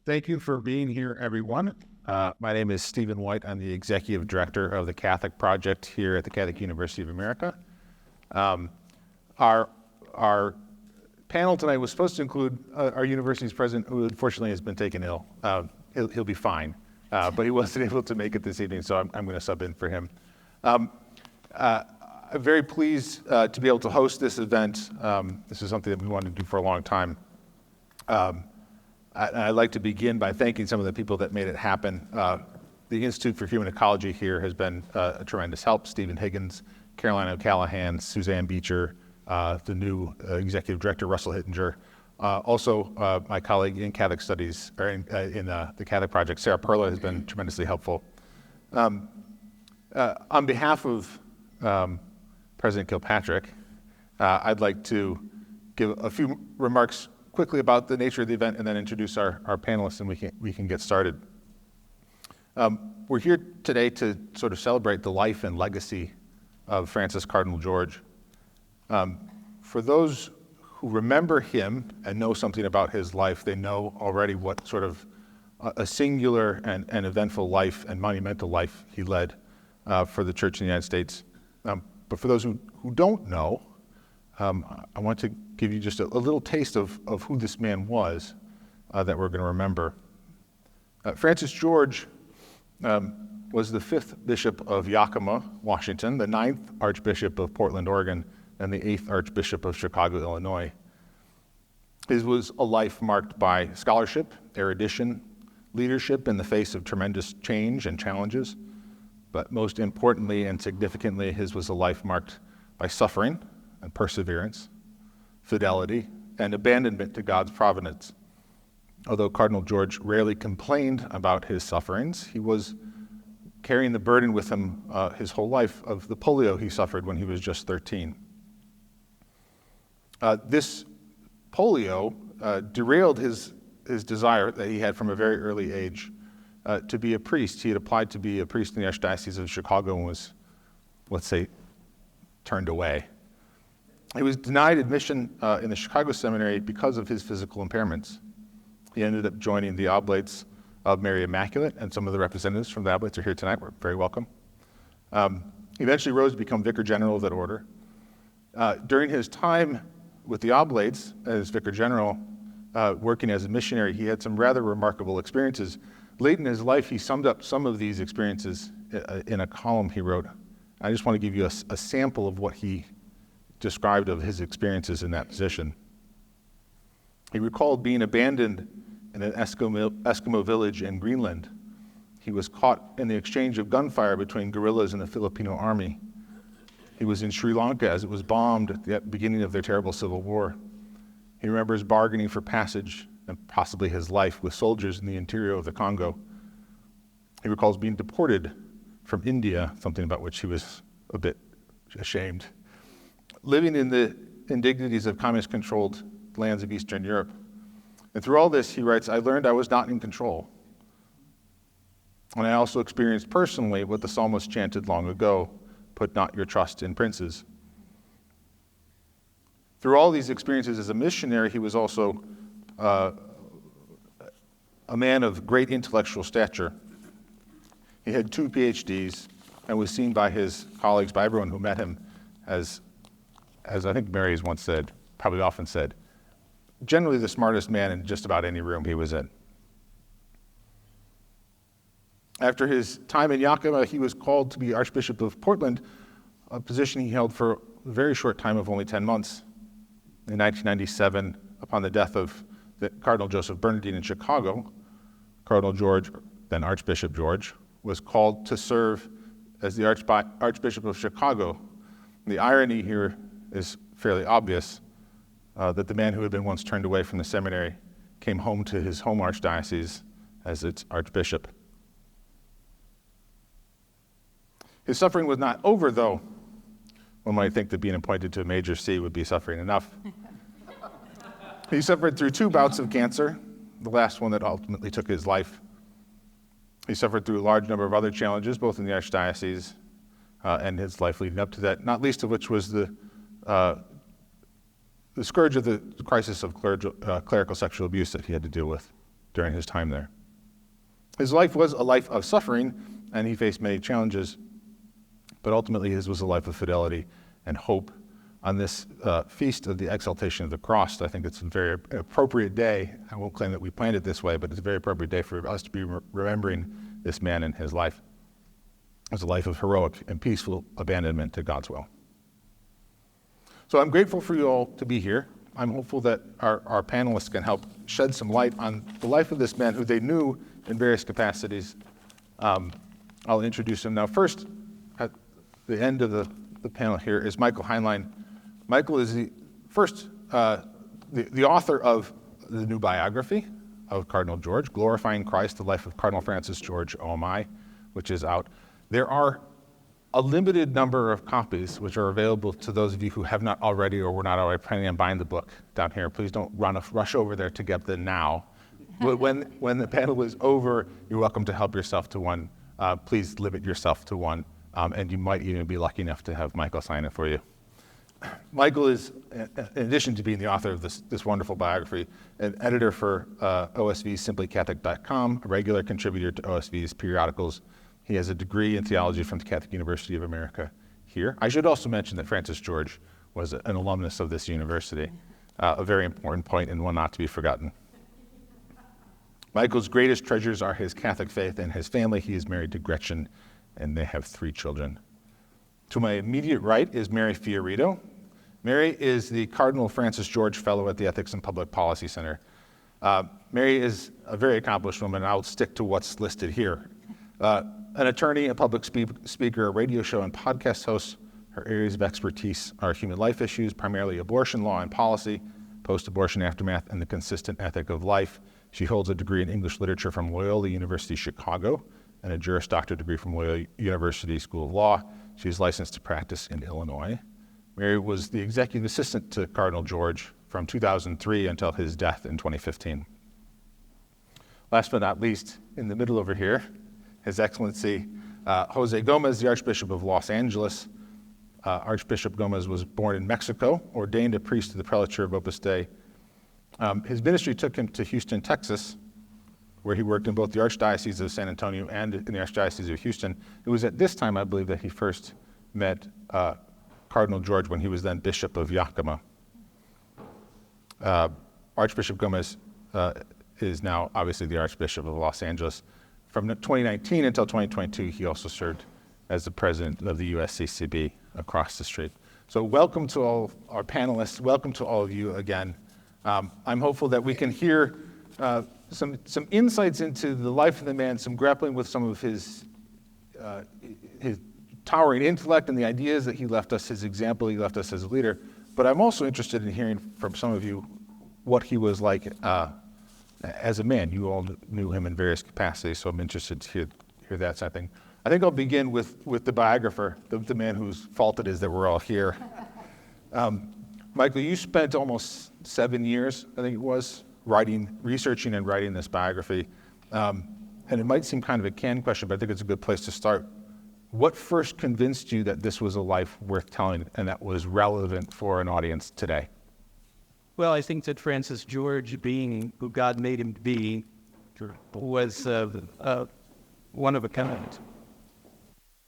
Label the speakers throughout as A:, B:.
A: Thank you for being here, everyone. My name is Stephen White. I'm the Executive Director of the Catholic Project here at the Catholic University of America. Our panel tonight was supposed to include our university's president, who unfortunately has been taken ill. He'll be fine, but he wasn't able to make it this evening, so I'm going to sub in for him. I'm very pleased to be able to host this event. This is something that we wanted to do for a long time. I'd like to begin by thanking some of the people that made it happen. The Institute for Human Ecology here has been a tremendous help. Stephen Higgins, Caroline O'Callahan, Suzanne Beecher, the new Executive Director, Russell Hittinger. Also, my colleague in Catholic Studies, or in the Catholic Project, Sarah Perla, has been tremendously helpful. On behalf of President Kilpatrick, I'd like to give a few remarks quickly about the nature of the event and then introduce our panelists, and we can get started. We're here today to sort of celebrate the life and legacy of Francis Cardinal George. For those who remember him and know something about his life, they know already what sort of a singular and eventful life and monumental life he led for the Church in the United States. But for those who don't know, I want to give you just a little taste of who this man was that we're going to remember. Francis George was the 5th Bishop of Yakima, Washington, the 9th Archbishop of Portland, Oregon, and the 8th Archbishop of Chicago, Illinois. His was a life marked by scholarship, erudition, leadership in the face of tremendous change and challenges, but most importantly and significantly, his was a life marked by suffering and perseverance, fidelity, and abandonment to God's providence. Although Cardinal George rarely complained about his sufferings, he was carrying the burden with him his whole life of the polio he suffered when he was just 13. This polio derailed his desire that he had from a very early age to be a priest. He had applied to be a priest in the Archdiocese of Chicago and was, let's say, turned away. He was denied admission in the Chicago seminary because of his physical impairments. He ended up joining the Oblates of Mary Immaculate, and some of the representatives from the Oblates are here tonight. We're very welcome. He eventually rose to become Vicar General of that order. During his time with the Oblates as Vicar General, working as a missionary, he had some rather remarkable experiences. Late in his life, he summed up some of these experiences in a column he wrote. I just want to give you a sample of what he described of his experiences in that position. He recalled being abandoned in an Eskimo village in Greenland. He was caught in the exchange of gunfire between guerrillas and the Filipino army. He was in Sri Lanka as it was bombed at the beginning of their terrible civil war. He remembers bargaining for passage and possibly his life with soldiers in the interior of the Congo. He recalls being deported from India, something about which he was a bit ashamed. Living in the indignities of communist-controlled lands of Eastern Europe. And through all this, he writes, I learned I was not in control. And I also experienced personally what the psalmist chanted long ago, put not your trust in princes. Through all these experiences as a missionary, he was also a man of great intellectual stature. He had 2 PhDs and was seen by his colleagues, by everyone who met him, as I think Mary has once said, probably often said, generally the smartest man in just about any room he was in. After his time in Yakima, he was called to be Archbishop of Portland, a position he held for a very short time of only 10 months. In 1997, upon the death of Cardinal Joseph Bernardine in Chicago, Cardinal George, then Archbishop George, was called to serve as the Archbishop of Chicago. The irony here is fairly obvious, that the man who had been once turned away from the seminary came home to his home archdiocese as its archbishop. His suffering was not over, though. One might think that being appointed to a major see would be suffering enough. He suffered through 2 bouts of cancer, the last one that ultimately took his life. He suffered through a large number of other challenges, both in the archdiocese and his life leading up to that, not least of which was the scourge of the crisis of clerical sexual abuse that he had to deal with. during his time there. His life was a life of suffering, and he faced many challenges, but ultimately his was a life of fidelity and hope. On this feast of the exaltation of the cross, I think it's a very appropriate day. I won't claim that we planned it this way, but it's a very appropriate day for us to be remembering this man and his life. It was a life of heroic and peaceful abandonment to God's will. So I'm grateful for you all to be here. I'm hopeful that our panelists can help shed some light on the life of this man who they knew in various capacities. I'll introduce him now. First, at the end of the panel here is Michael Heinlein. Michael is the author of the new biography of Cardinal George, Glorifying Christ, the Life of Cardinal Francis George, O.M.I, which is out. There are a limited number of copies which are available to those of you who have not already or were not already planning on buying the book down here. Please don't rush over there to get them now. But when the panel is over, you're welcome to help yourself to one. Please limit yourself to one, and you might even be lucky enough to have Michael sign it for you. Michael is, in addition to being the author of this wonderful biography, an editor for OSV's simplycatholic.com, a regular contributor to OSV's periodicals. He has a degree in theology from the Catholic University of America here. I should also mention that Francis George was an alumnus of this university, a very important point and one not to be forgotten. Michael's greatest treasures are his Catholic faith and his family. He is married to Gretchen, and they have 3 children. To my immediate right is Mary FioRito. Mary is the Cardinal Francis George Fellow at the Ethics and Public Policy Center. Mary is a very accomplished woman, and I'll stick to what's listed here. An attorney, a public speaker, a radio show and podcast host. Her areas of expertise are human life issues, primarily abortion law and policy, post-abortion aftermath, and the consistent ethic of life. She holds a degree in English literature from Loyola University Chicago and a Juris Doctor degree from Loyola University School of Law. She's licensed to practice in Illinois. Mary was the executive assistant to Cardinal George from 2003 until his death in 2015. Last but not least, in the middle over here, His Excellency José Gomez, the Archbishop of Los Angeles. Archbishop Gomez was born in Mexico, ordained a priest to the prelature of Opus Dei. His ministry took him to Houston, Texas, where he worked in both the Archdiocese of San Antonio and in the Archdiocese of Houston. It was at this time, I believe, that he first met Cardinal George when he was then Bishop of Yakima. Archbishop Gomez is now obviously the Archbishop of Los Angeles. From 2019 until 2022, he also served as the president of the USCCB across the street. So welcome to all our panelists. Welcome to all of you again. I'm hopeful that we can hear some insights into the life of the man, some grappling with some of his towering intellect and the ideas that he left us, his example he left us as a leader. But I'm also interested in hearing from some of you what he was like as a man. You all knew him in various capacities, so I'm interested to hear that side of thing. I think I'll begin with the biographer, the man whose fault it is that we're all here. Michael, you spent almost 7 years, I think it was, researching and writing this biography. And it might seem kind of a canned question, but I think it's a good place to start. What first convinced you that this was a life worth telling and that was relevant for an audience today?
B: Well, I think that Francis George, being who God made him to be, was one of a kind.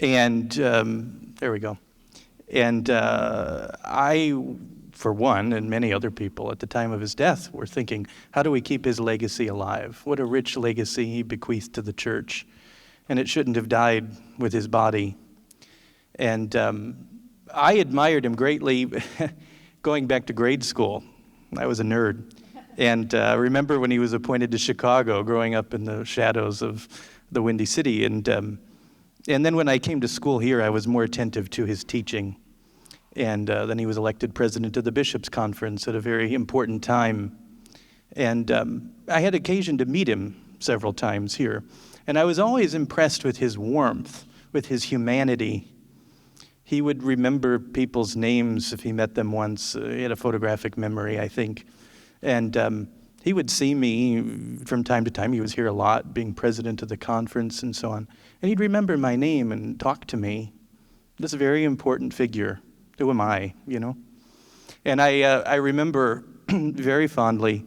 B: And there we go. And I, for one, and many other people at the time of his death were thinking, how do we keep his legacy alive? What a rich legacy he bequeathed to the church. And it shouldn't have died with his body. And I admired him greatly going back to grade school. I was a nerd. And I remember when he was appointed to Chicago, growing up in the shadows of the Windy City. And then when I came to school here, I was more attentive to his teaching. And then he was elected president of the Bishops' Conference at a very important time. And I had occasion to meet him several times here. And I was always impressed with his warmth, with his humanity. He would remember people's names if he met them once. He had a photographic memory, I think. And he would see me from time to time. He was here a lot, being president of the conference and so on. And he'd remember my name and talk to me. This very important figure. Who am I, you know? And I remember very fondly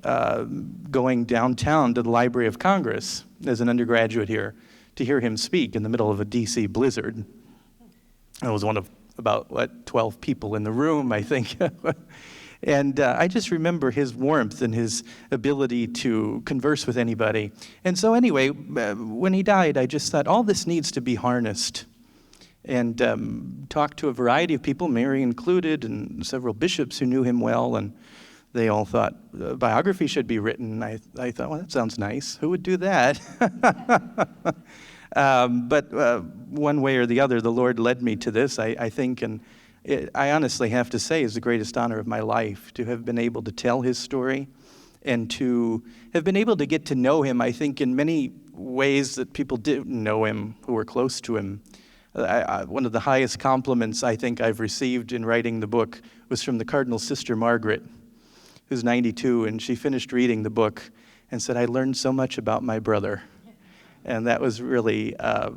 B: going downtown to the Library of Congress as an undergraduate here to hear him speak in the middle of a DC blizzard. I was one of about, 12 people in the room, I think. And I just remember his warmth and his ability to converse with anybody. And so anyway, when he died, I just thought all this needs to be harnessed. And talked to a variety of people, Mary included, and several bishops who knew him well, and they all thought a biography should be written. I thought, well, that sounds nice. Who would do that? But one way or the other, the Lord led me to this, I think, and I honestly have to say is the greatest honor of my life to have been able to tell his story and to have been able to get to know him, I think, in many ways that people didn't know him who were close to him. One of the highest compliments I think I've received in writing the book was from the Cardinal's sister, Margaret, who's 92, and she finished reading the book and said, "I learned so much about my brother." And that was really a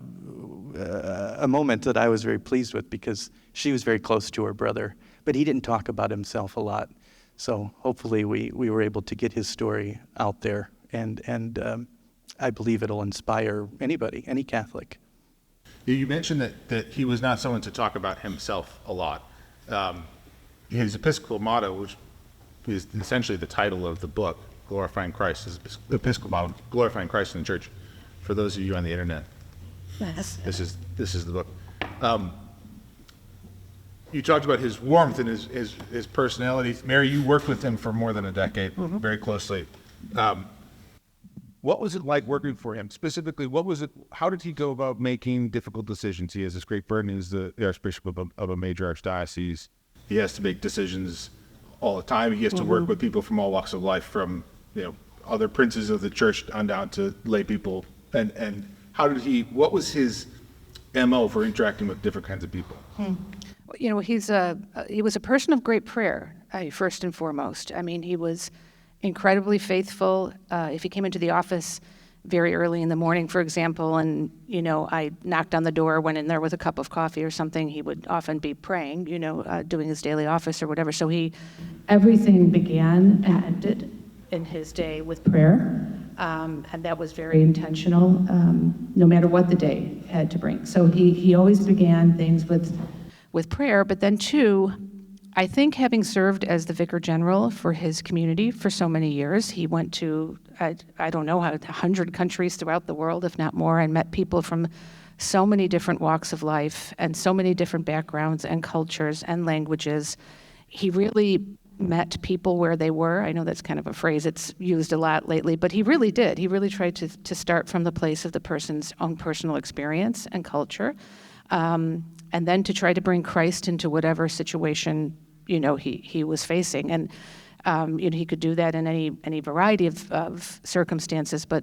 B: moment that I was very pleased with because she was very close to her brother, but he didn't talk about himself a lot. So hopefully we were able to get his story out there, and I believe it'll inspire anybody, any Catholic.
A: You mentioned that he was not someone to talk about himself a lot. His Episcopal motto, which is essentially the title of the book, Glorifying Christ, is Episcopal motto, Glorifying Christ in the Church. For those of you on the internet,
C: Yes.
A: this is the book. You talked about his warmth and his personality. Mary, you worked with him for more than a decade, very closely. What was it like working for him? Specifically, how did he go about making difficult decisions? He has this great burden. He's the Archbishop of a major archdiocese. He has to make decisions all the time. He has to work with people from all walks of life, from other princes of the church on down to lay people. And what was his MO for interacting with different kinds of people?
C: He was a person of great prayer, first and foremost. I mean, he was incredibly faithful. If he came into the office very early in the morning, for example, and, I knocked on the door, went in there with a cup of coffee or something, he would often be praying, doing his daily office or whatever. So everything began and ended in his day with prayer. And that was very intentional, no matter what the day had to bring. So he always began things with prayer, but then too, I think having served as the Vicar General for his community for so many years, he went to, I don't know, 100 countries throughout the world, if not more, and met people from so many different walks of life and so many different backgrounds and cultures and languages. He really met people where they were. I know that's kind of a phrase it's used a lot lately, but he really did. He really tried to start from the place of the person's own personal experience and culture, and then to try to bring Christ into whatever situation he was facing. And he could do that in any variety of circumstances, but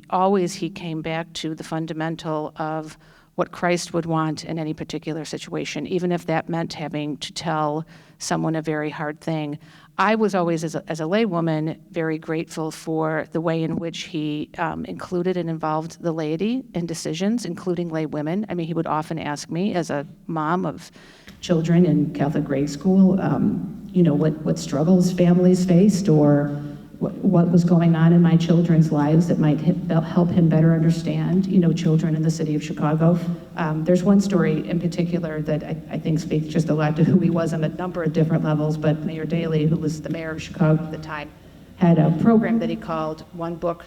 C: always he came back to the fundamental of what Christ would want in any particular situation, even if that meant having to tell someone a very hard thing. I was always, as a laywoman, very grateful for the way in which he included and involved the laity in decisions, including lay women. I mean, he would often ask me, as a mom of children in Catholic grade school, what struggles families faced, or what was going on in my children's lives that might help him better understand, children in the city of Chicago. There's one story in particular that I think speaks just a lot to who he was on a number of different levels, but Mayor Daley, who was the mayor of Chicago at the time, had a program that he called One Book,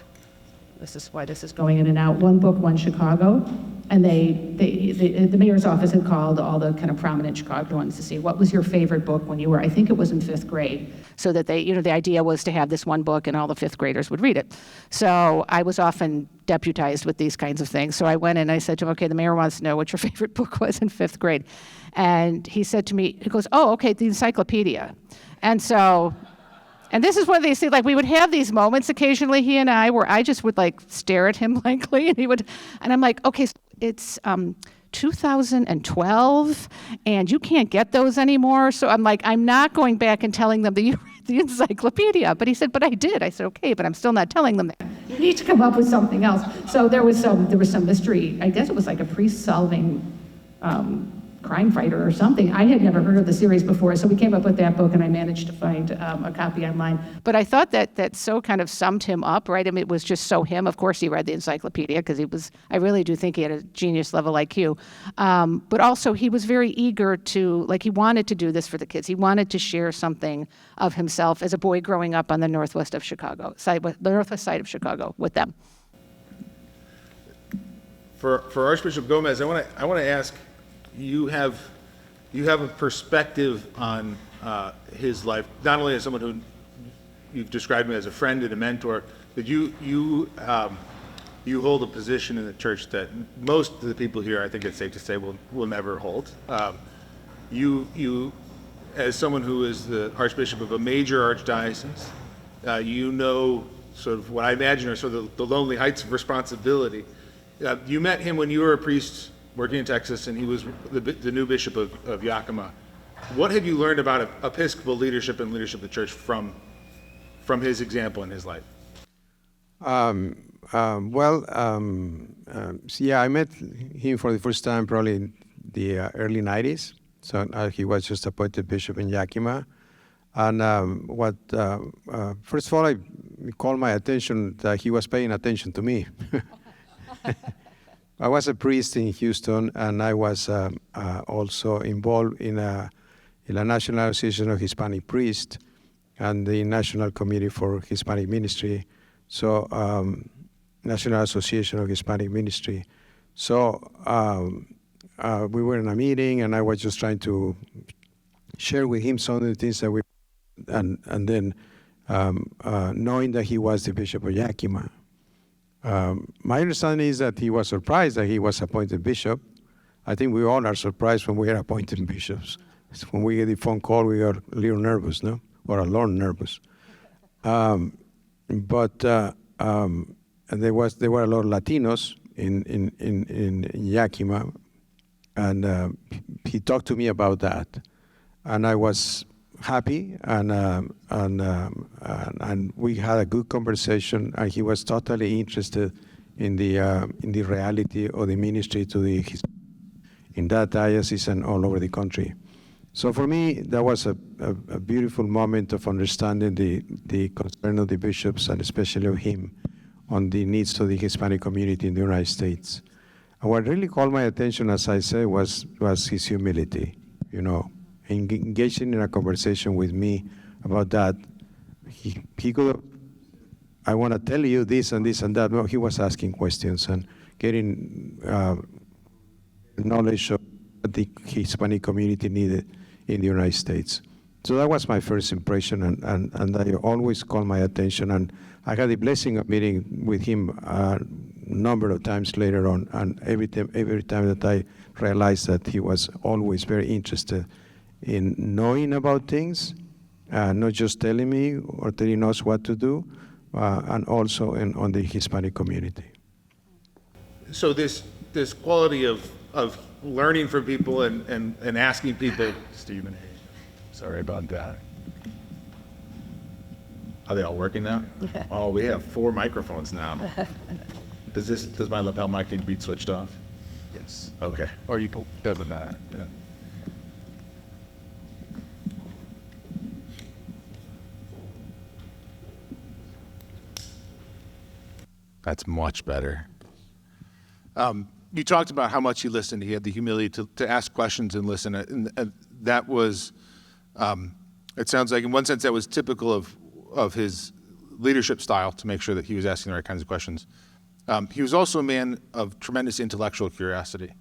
C: this is why this is going in and out, One Book, One Chicago. And the mayor's office had called all the kind of prominent Chicagoans to see what was your favorite book when you were, I think it was in 5th grade, so that the idea was to have this one book and all the 5th graders would read it. So I was often deputized with these kinds of things. So I went and I said to him, okay, the mayor wants to know what your favorite book was in 5th grade. And he said to me, he goes, oh, okay, the encyclopedia. And this is one of these things, like we would have these moments occasionally, he and I, where I just would stare at him blankly, and I'm like, okay, it's 2012, and you can't get those anymore. So I'm like, I'm not going back and telling them that you read the encyclopedia. But he said, but I did. I said, okay, but I'm still not telling them that. You need to come up with something else. So there was some mystery. I guess it was like a priest solving crime fighter or something. I had never heard of the series before, so we came up with that book, and I managed to find a copy online. But I thought that so kind of summed him up, right? I mean, it was just so him. Of course, he read the encyclopedia because I really do think he had a genius level IQ. But also, he was very eager to, like, he wanted to do this for the kids. He wanted to share something of himself as a boy growing up on the northwest side of Chicago with them.
A: For Archbishop Gomez, I want to ask, you have a perspective on his life, not only as someone who you've described me as a friend and a mentor, but you hold a position in the church that most of the people here, I think it's safe to say, will never hold. You, as someone who is the Archbishop of a major archdiocese, you know sort of what I imagine are sort of the lonely heights of responsibility. You met him when you were a priest working in Texas, and he was the new bishop of Yakima. What have you learned about Episcopal leadership and leadership of the church from his example in his life?
D: Yeah, I met him for the first time probably in the early 90s. So he was just appointed bishop in Yakima. And first of all, it called my attention that he was paying attention to me. I was a priest in Houston, and I was also involved in a National Association of Hispanic Priests and the National Committee for Hispanic Ministry. So, National Association of Hispanic Ministry. So, we were in a meeting, and I was just trying to share with him some of the things that and then knowing that he was the Bishop of Yakima. My understanding is that he was surprised that he was appointed bishop. I think we all are surprised when we are appointed bishops. When we get the phone call, we are a little nervous, no? Or a lot nervous. But there were a lot of Latinos in Yakima, and he talked to me about that, and I was happy, and we had a good conversation, and he was totally interested in the reality of the ministry in that diocese and all over the country. So for me, that was a beautiful moment of understanding the concern of the bishops, and especially of him, on the needs of the Hispanic community in the United States. And what really called my attention, as I said, was his humility, engaging in a conversation with me about that. He could have, I want to tell you this and this and that. Well, he was asking questions and getting knowledge of what the Hispanic community needed in the United States. So that was my first impression, and that always called my attention. And I had the blessing of meeting with him a number of times later on, and every time that I realized that he was always very interested in knowing about things, not just telling me or telling us what to do, and also on the Hispanic community.
A: So this quality of learning from people and asking people, Stephen, sorry about that. Are they all working now? Oh, we have 4 microphones now. Does my lapel mic need to be switched off?
B: Yes.
A: Okay.
B: Or you can go with that.
A: Yeah. That's much better. You talked about how much he listened. He had the humility to ask questions and listen. And that was, it sounds like in one sense that was typical of his leadership style, to make sure that he was asking the right kinds of questions. He was also a man of tremendous intellectual curiosity.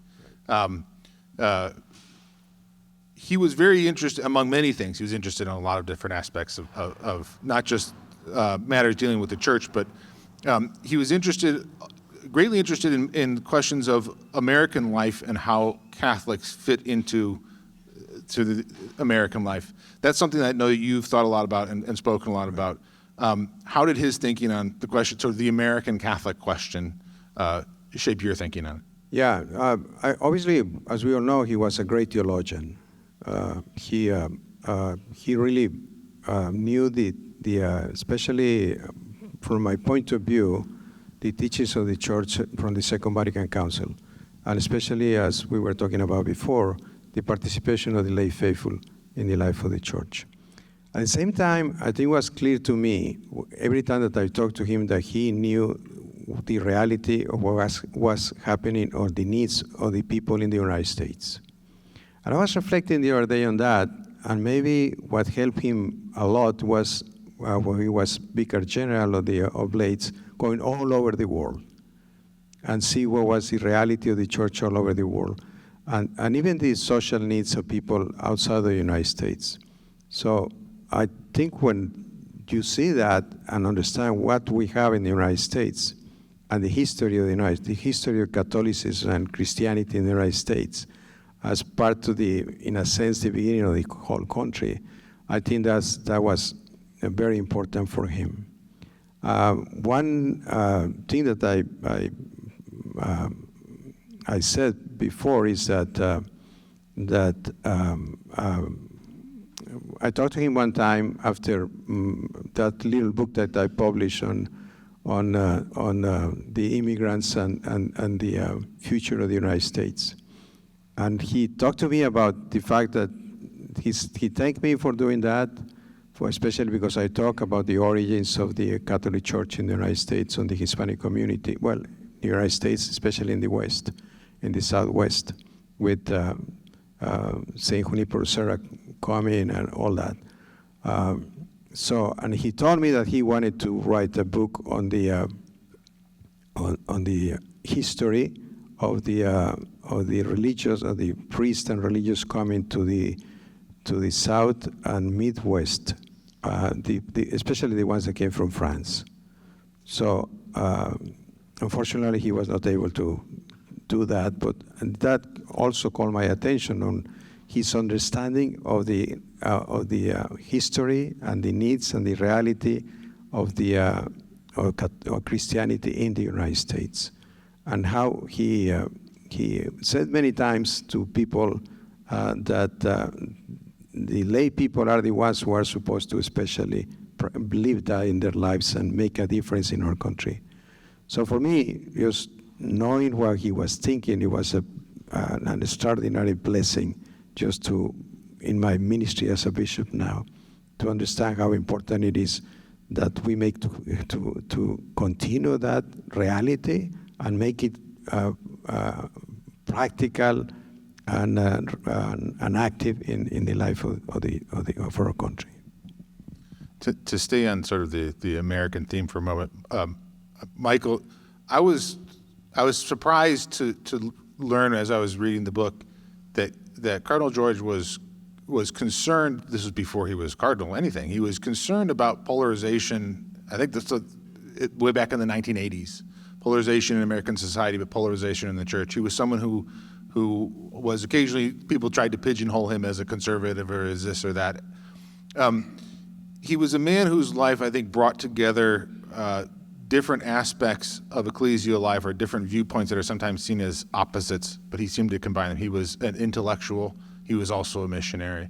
A: He was very interested, among many things, he was interested in a lot of different aspects of not just matters dealing with the church, but he was greatly interested in questions of American life and how Catholics fit into the American life. That's something that I know you've thought a lot about and spoken a lot about. How did his thinking on the question, sort of the American Catholic question, shape your thinking on it? Yeah,
D: Obviously, as we all know, he was a great theologian. He really knew especially from my point of view, the teachings of the Church from the Second Vatican Council, and especially as we were talking about before, the participation of the lay faithful in the life of the church. At the same time, I think it was clear to me, every time that I talked to him, that he knew the reality of what was happening or the needs of the people in the United States. And I was reflecting the other day on that, and maybe what helped him a lot was when he was Vicar General of the Oblates, going all over the world and see what was the reality of the church all over the world, and even the social needs of people outside the United States. So I think when you see that and understand what we have in the United States and the history of the history of Catholicism and Christianity in the United States as part of in a sense, the beginning of the whole country, I think that was very important for him. One thing that I said before is that I talked to him one time after that little book that I published on the immigrants and the future of the United States. And he talked to me about the fact that he thanked me for doing that, especially because I talk about the origins of the Catholic Church in the United States, on the Hispanic community, well, the United States, especially in the West, in the Southwest, with St. Junipero Serra coming and all that. And he told me that he wanted to write a book on the history of the religious, of the priests and religious coming to the South and Midwest, especially the ones that came from France. So unfortunately, he was not able to do that, but that also called my attention on his understanding of the history and the needs and the reality of of Christianity in the United States, and how he said many times to people that the lay people are the ones who are supposed to especially live that in their lives and make a difference in our country. So for me, just knowing what he was thinking, it was an extraordinary blessing just in my ministry as a bishop now, to understand how important it is that we make to continue that reality and make it practical and active in the life of our country.
A: To stay on sort of the American theme for a moment, Michael, I was surprised to learn as I was reading the book that Cardinal George was concerned. This was before he was cardinal. Anything, he was concerned about polarization. I think that's way back in the 1980s, polarization in American society, but polarization in the church. He was someone who was occasionally, people tried to pigeonhole him as a conservative or as this or that. He was a man whose life, I think, brought together different aspects of ecclesial life, or different viewpoints that are sometimes seen as opposites, but he seemed to combine them. He was an intellectual. He was also a missionary.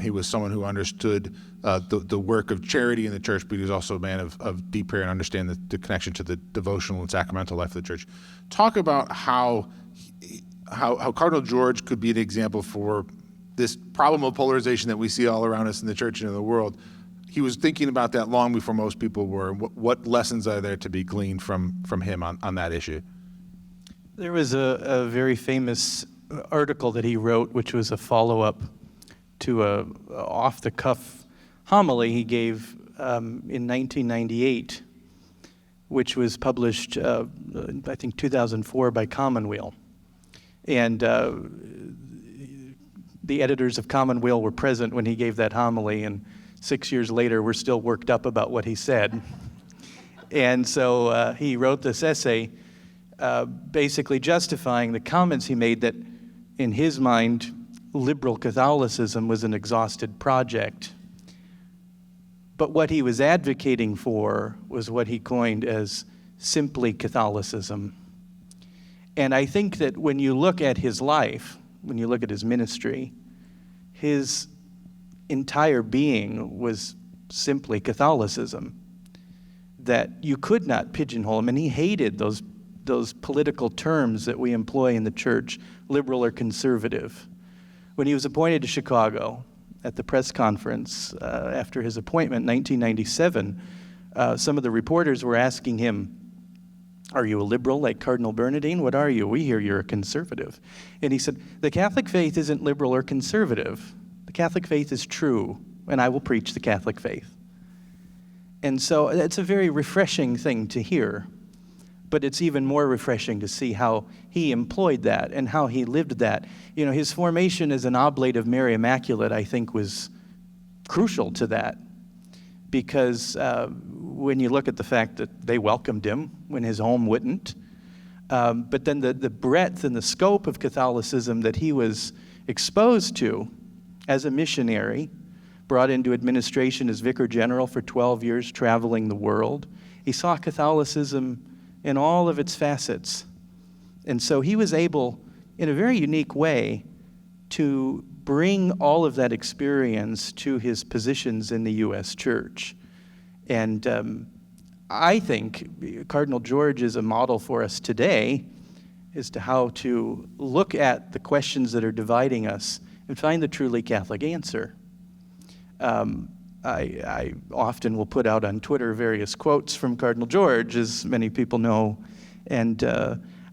A: He was someone who understood the work of charity in the church, but he was also a man of deep prayer and understand the connection to the devotional and sacramental life of the church. Talk about how Cardinal George could be an example for this problem of polarization that we see all around us in the church and in the world. He was thinking about that long before most people were. What lessons are there to be gleaned from him on that issue?
B: There was a very famous article that he wrote, which was a follow-up to a off-the-cuff homily he gave in 1998, which was published, I think, 2004 by Commonweal. And the editors of Commonweal were present when he gave that homily, and 6 years later, we're still worked up about what he said. And so he wrote this essay basically justifying the comments he made that, in his mind, liberal Catholicism was an exhausted project. But what he was advocating for was what he coined as simply Catholicism. And I think that when you look at his life, when you look at his ministry, his entire being was simply Catholicism, that you could not pigeonhole him, and he hated those political terms that we employ in the church, liberal or conservative. When he was appointed to Chicago at the press conference after his appointment in 1997, some of the reporters were asking him, "Are you a liberal like Cardinal Bernardine? What are you? We hear you're a conservative." And he said, "The Catholic faith isn't liberal or conservative. The Catholic faith is true, and I will preach the Catholic faith." And so it's a very refreshing thing to hear. But it's even more refreshing to see how he employed that and how he lived that. You know, his formation as an oblate of Mary Immaculate, I think, was crucial to that. Because when you look at the fact that they welcomed him when his home wouldn't, but then the breadth and the scope of Catholicism that he was exposed to as a missionary, brought into administration as Vicar General for 12 years, traveling the world. He saw Catholicism in all of its facets. And so he was able, in a very unique way, to bring all of that experience to his positions in the U.S. Church. And I think Cardinal George is a model for us today as to how to look at the questions that are dividing us and find the truly Catholic answer. I often will put out on Twitter various quotes from Cardinal George, as many people know, and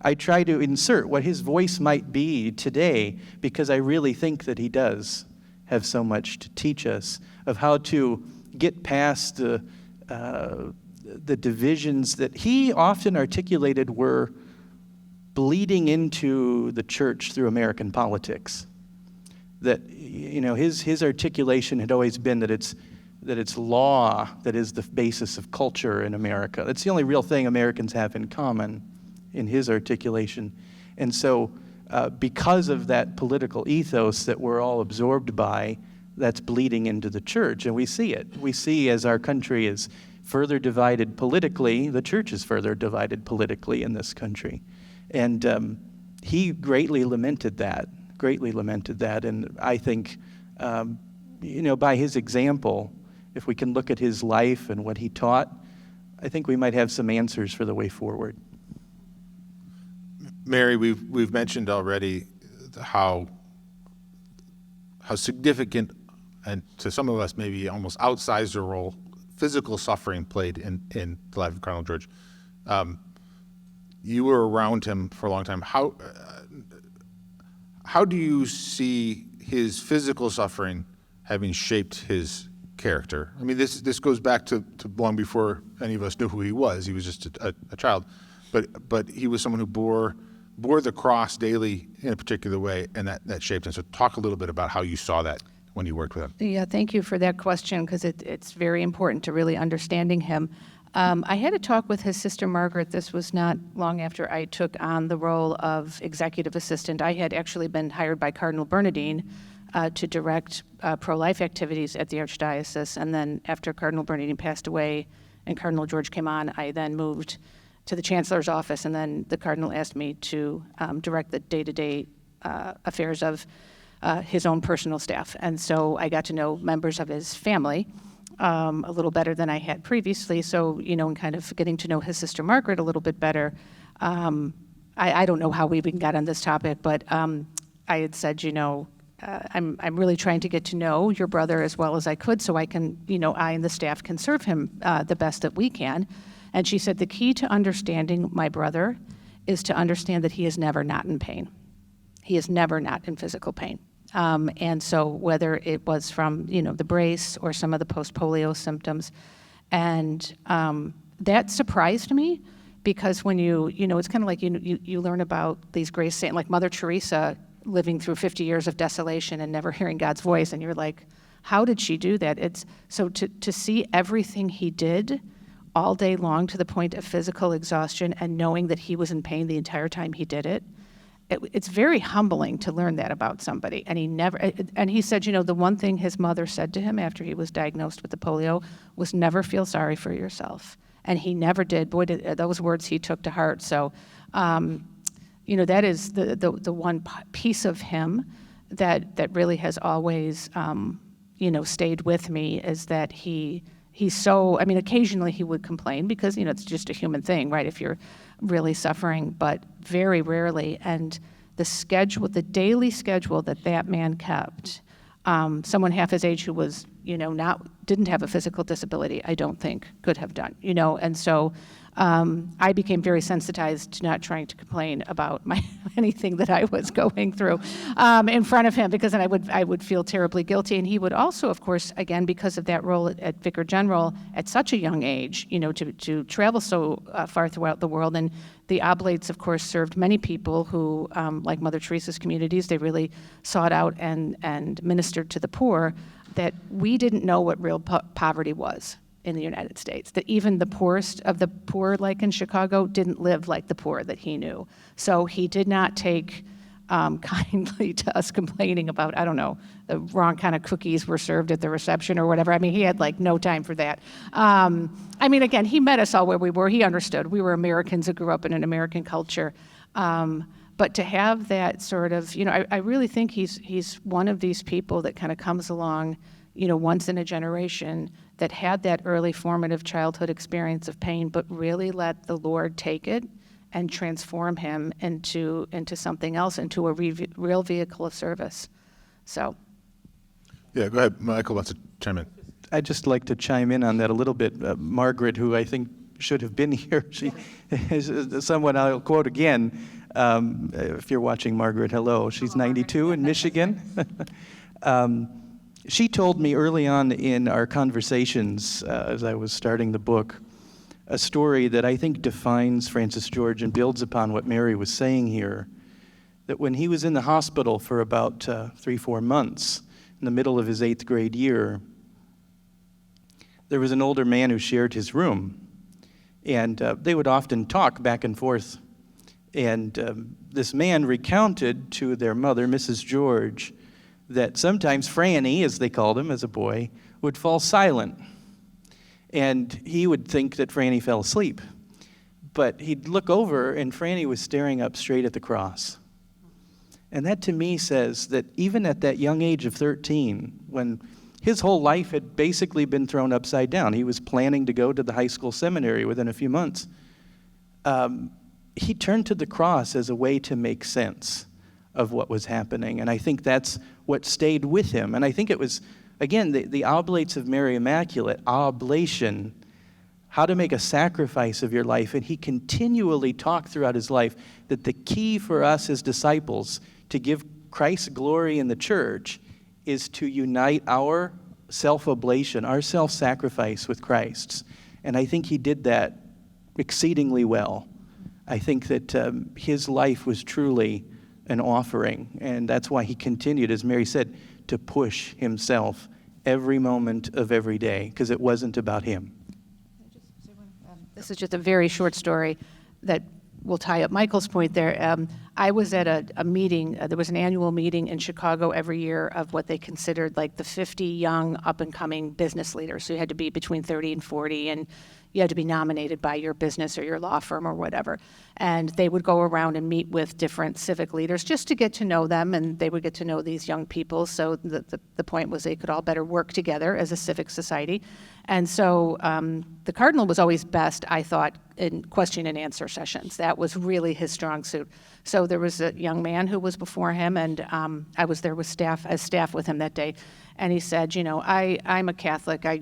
B: I try to insert what his voice might be today, because I really think that he does have so much to teach us of how to get past the divisions that he often articulated were bleeding into the church through American politics. That, you know, his articulation had always been that it's law that is the basis of culture in America. That's the only real thing Americans have in common in his articulation. And so because of that political ethos that we're all absorbed by, that's bleeding into the church, and we see it. We see as our country is further divided politically, the church is further divided politically in this country. And he greatly lamented that, and I think, you know, by his example, if we can look at his life and what he taught, I think we might have some answers for the way forward.
A: Mary, we've mentioned already how significant, and to some of us maybe almost outsized a role, physical suffering played in the life of Cardinal George. You were around him for a long time. How do you see his physical suffering having shaped his character? I mean, this goes back to long before any of us knew who he was. He was just a child, but he was someone who bore the cross daily in a particular way, and that shaped him. So talk a little bit about how you saw that when you worked with him.
C: Yeah, thank you for that question, because it's very important to really understanding him. I had a talk with his sister Margaret. This was not long after I took on the role of executive assistant. I had actually been hired by Cardinal Bernardine to direct pro-life activities at the Archdiocese. And then after Cardinal Bernardine passed away and Cardinal George came on, I then moved to the Chancellor's office, and then the Cardinal asked me to direct the day-to-day affairs of his own personal staff. And so I got to know members of his family a little better than I had previously. So, you know, and kind of getting to know his sister Margaret a little bit better. I don't know how we even got on this topic, but I had said, you know, I'm really trying to get to know your brother as well as I could, so I can, you know, I and the staff can serve him the best that we can. And she said, the key to understanding my brother is to understand that he is never not in pain. He is never not in physical pain. And so whether it was from, you know, the brace or some of the post-polio symptoms, and that surprised me, because when you know, it's kind of like you learn about these grace saints, like Mother Teresa living through 50 years of desolation and never hearing God's voice, and you're like, how did she do that? It's so to see everything he did all day long to the point of physical exhaustion, and knowing that he was in pain the entire time he did it. It's very humbling to learn that about somebody. And he said, you know, the one thing his mother said to him after he was diagnosed with the polio was, never feel sorry for yourself. And he never did. Boy, those words he took to heart. So, you know, that is the one piece of him that really has always, you know, stayed with me, is that he's so, I mean, occasionally he would complain because, you know, it's just a human thing, right, if you're really suffering, but very rarely. And the schedule, the daily schedule that man kept. Someone half his age who was, didn't have a physical disability, I don't think could have done, and so I became very sensitized to not trying to complain about anything that I was going through in front of him, because then I would feel terribly guilty. And he would also, of course, again, because of that role at Vicar General at such a young age, to travel so far throughout the world. And the Oblates, of course, served many people who, like Mother Teresa's communities, they really sought out and ministered to the poor, that we didn't know what real poverty was in the United States, that even the poorest of the poor, like in Chicago, didn't live like the poor that he knew. So he did not take kindly to us complaining about, I don't know, the wrong kind of cookies were served at the reception or whatever. I mean, he had no time for that. Again, he met us all where we were. He understood. We were Americans who grew up in an American culture. But to have that sort of, I really think he's one of these people that kind of comes along, once in a generation, that had that early formative childhood experience of pain, but really let the Lord take it and transform him into something else, into a real vehicle of service. So.
A: Yeah, go ahead. Michael wants to chime in.
B: I'd just like to chime in on that a little bit. Margaret, who I think should have been here, she is someone I'll quote again. If you're watching, Margaret, hello. She's 92 in Michigan. She told me early on in our conversations as I was starting the book a story that I think defines Francis George and builds upon what Mary was saying here, that when he was in the hospital for about 3-4 months, in the middle of his 8th grade year, there was an older man who shared his room, and they would often talk back and forth. And this man recounted to their mother, Mrs. George, that sometimes Franny, as they called him as a boy, would fall silent. And he would think that Franny fell asleep. But he'd look over, and Franny was staring up straight at the cross. And that to me says that even at that young age of 13, when his whole life had basically been thrown upside down, he was planning to go to the high school seminary within a few months, he turned to the cross as a way to make sense of what was happening. And I think that's what stayed with him. And I think it was, again, the Oblates of Mary Immaculate, oblation, how to make a sacrifice of your life. And he continually talked throughout his life that the key for us as disciples to give Christ's glory in the church is to unite our self-oblation, our self-sacrifice with Christ's. And I think he did that exceedingly well. I think that his life was truly an offering, and that's why he continued, as Mary said, to push himself every moment of every day, because it wasn't about him.
C: This is just a very short story that will tie up Michael's point there. I was at a meeting, there was an annual meeting in Chicago every year of what they considered like the 50 young up-and-coming business leaders. So you had to be between 30 and 40, and you had to be nominated by your business or your law firm or whatever. And they would go around and meet with different civic leaders just to get to know them, and they would get to know these young people. So the point was they could all better work together as a civic society. And so the Cardinal was always best, I thought, in question and answer sessions. That was really his strong suit. So there was a young man who was before him, and I was there with staff with him that day. And he said, I'm a Catholic. I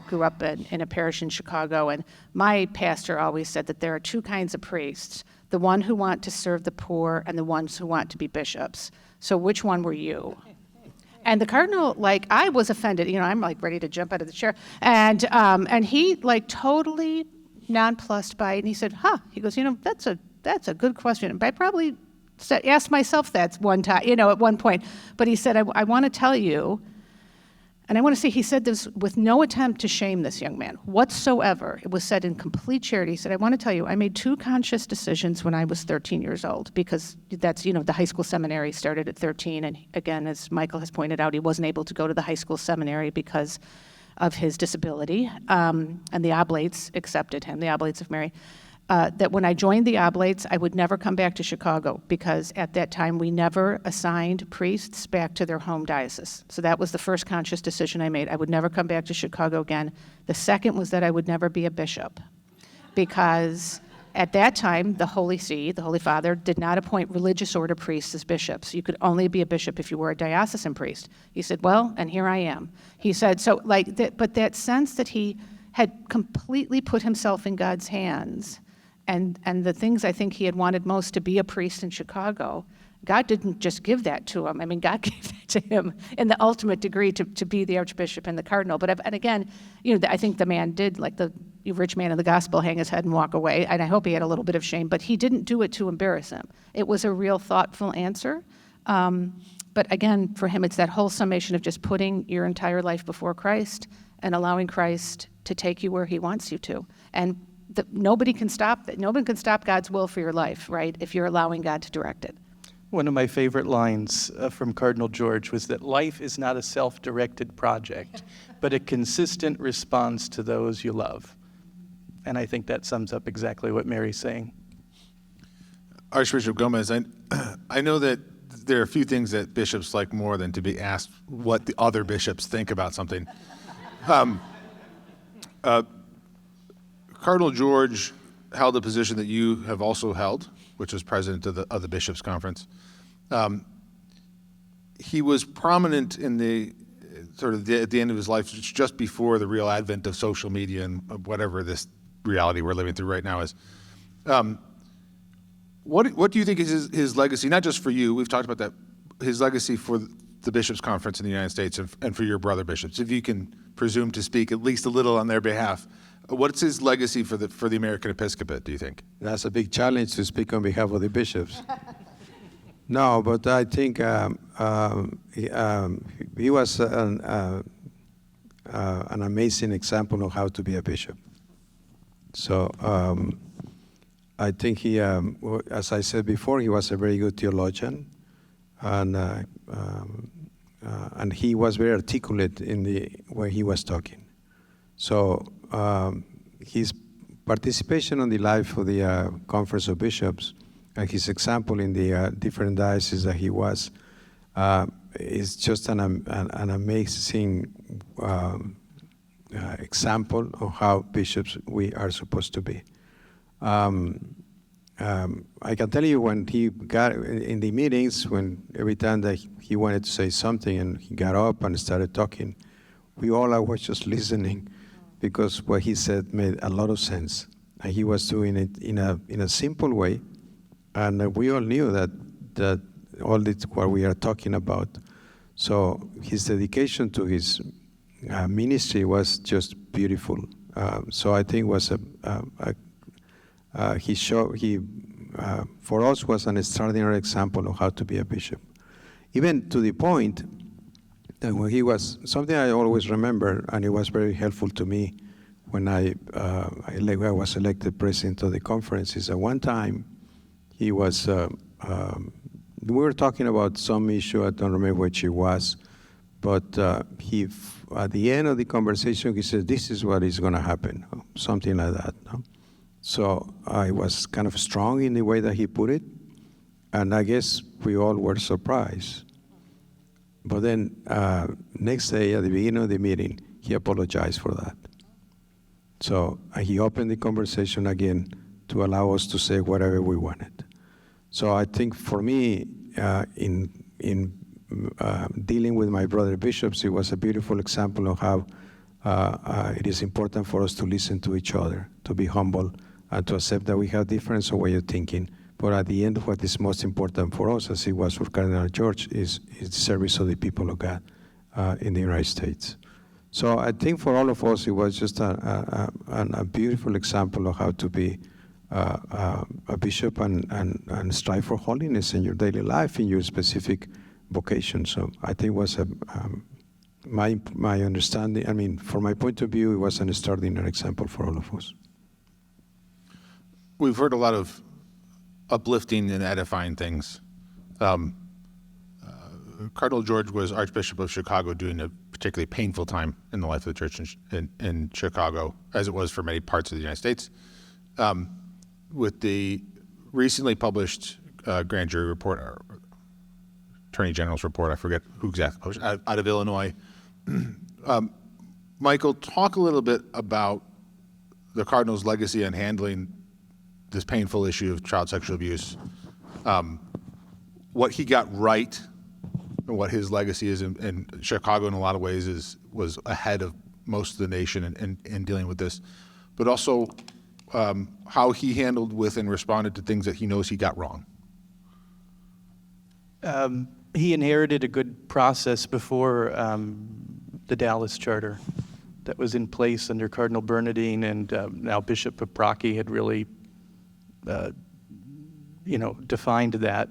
C: grew up in a parish in Chicago, and my pastor always said that there are two kinds of priests, the one who want to serve the poor and the ones who want to be bishops. So which one were you? And the Cardinal, I was offended. I'm ready to jump out of the chair. And he totally nonplussed by it. And he said, he goes, that's a good question. But I probably asked myself that one time, at one point. But he said, I want to tell you, and I want to say he said this with no attempt to shame this young man whatsoever. It was said in complete charity. He said, I want to tell you, I made two conscious decisions when I was 13 years old, because that's, the high school seminary started at 13. And again, as Michael has pointed out, he wasn't able to go to the high school seminary because of his disability. And the Oblates accepted him, the Oblates of Mary. That when I joined the Oblates, I would never come back to Chicago, because at that time we never assigned priests back to their home diocese. So that was the first conscious decision I made. I would never come back to Chicago again. The second was that I would never be a bishop, because At that time, the Holy See, the Holy Father, did not appoint religious order priests as bishops. You could only be a bishop if you were a diocesan priest. He said, well, and here I am. He said, so like, but that sense that he had completely put himself in God's hands, and the things I think he had wanted most, to be a priest in Chicago, God didn't just give that to him. I mean, God gave that to him in the ultimate degree to be the archbishop and the cardinal. But and again, I think the man did, like the rich man of the gospel, hang his head and walk away. And I hope he had a little bit of shame, but he didn't do it to embarrass him. It was a real thoughtful answer. But again, for him, it's that whole summation of just putting your entire life before Christ and allowing Christ to take you where he wants you to. And nobody can stop that. Nobody can stop God's will for your life, right, if you're allowing God to direct it.
B: One of my favorite lines from Cardinal George was that life is not a self-directed project, but a consistent response to those you love. And I think that sums up exactly what Mary's saying.
A: Archbishop Gomez, I know that there are a few things that bishops like more than to be asked what the other bishops think about something. Cardinal George held a position that you have also held, which was president of the Bishops' Conference. He was prominent in the sort of at the end of his life, just before the real advent of social media and whatever this reality we're living through right now is. What do you think is his legacy, not just for you, we've talked about that, his legacy for the Bishops' Conference in the United States and for your brother bishops, if you can presume to speak at least a little on their behalf? What's his legacy for the American episcopate, do you think?
D: That's a big challenge to speak on behalf of the bishops. No, but I think he was an amazing example of how to be a bishop. So I think he, as I said before, he was a very good theologian, and he was very articulate in the way he was talking. So his participation on the life of the Conference of Bishops and his example in the different dioceses that he was is just an amazing example of how bishops we are supposed to be. I can tell you when he got in the meetings, when every time that he wanted to say something and he got up and started talking, we all were just listening, because what he said made a lot of sense. And he was doing it in a simple way. And we all knew that all this what we are talking about. So his dedication to his ministry was just beautiful. So I think was he for us was an extraordinary example of how to be a bishop. Even to the point that when he was, something I always remember, and it was very helpful to me when I was elected president of the conference, is that one time he was, we were talking about some issue, I don't remember which it was, but he, at the end of the conversation, he said, "This is what is going to happen," something like that. No? So I was kind of strong in the way that he put it, and I guess we all were surprised. But then next day, at the beginning of the meeting, he apologized for that. So he opened the conversation again to allow us to say whatever we wanted. So I think for me, in dealing with my brother bishops, it was a beautiful example of how it is important for us to listen to each other, to be humble, and to accept that we have different ways of thinking. But at the end, what is most important for us, as it was for Cardinal George, is the service of the people of God in the United States. So I think for all of us, it was just a beautiful example of how to be a bishop and strive for holiness in your daily life, in your specific vocation. So I think it was my understanding, I mean, from my point of view, it was an extraordinary example for all of us.
A: We've heard a lot of uplifting and edifying things. Cardinal George was Archbishop of Chicago during a particularly painful time in the life of the church in Chicago, as it was for many parts of the United States. With the recently published grand jury report, or Attorney General's report, I forget who exactly published, out of Illinois. Michael, talk a little bit about the Cardinal's legacy in handling this painful issue of child sexual abuse. What he got right, and what his legacy is in Chicago in a lot of ways was ahead of most of the nation in dealing with this, but also how he handled with and responded to things that he knows he got wrong.
B: He inherited a good process before the Dallas Charter that was in place under Cardinal Bernardine, and now Bishop Paprocki had really, defined that.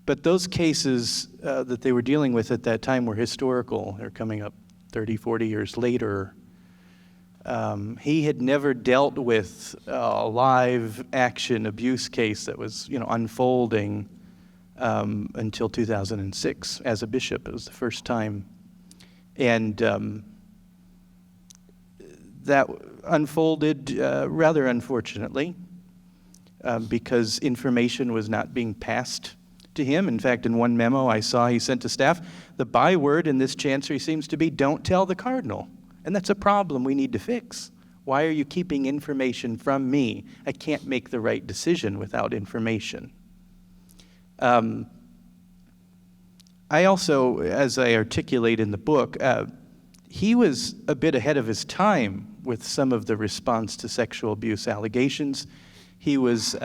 B: But those cases that they were dealing with at that time were historical. They're coming up 30, 40 years later. He had never dealt with a live action abuse case that was, unfolding until 2006 as a bishop. It was the first time. And that unfolded rather unfortunately because information was not being passed to him. In fact, in one memo I saw he sent to staff, the byword in this chancery seems to be, "Don't tell the cardinal." And that's a problem we need to fix. Why are you keeping information from me? I can't make the right decision without information. I also, as I articulate in the book, he was a bit ahead of his time with some of the response to sexual abuse allegations. He was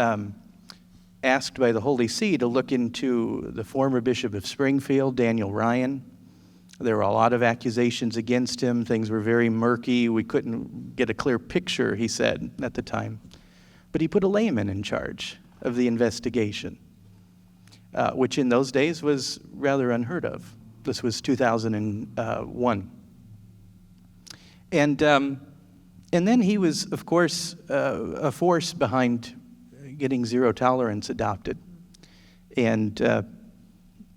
B: asked by the Holy See to look into the former Bishop of Springfield, Daniel Ryan. There were a lot of accusations against him. Things were very murky. We couldn't get a clear picture, he said, at the time. But he put a layman in charge of the investigation, which in those days was rather unheard of. This was 2001. And then he was, of course, a force behind getting zero tolerance adopted. And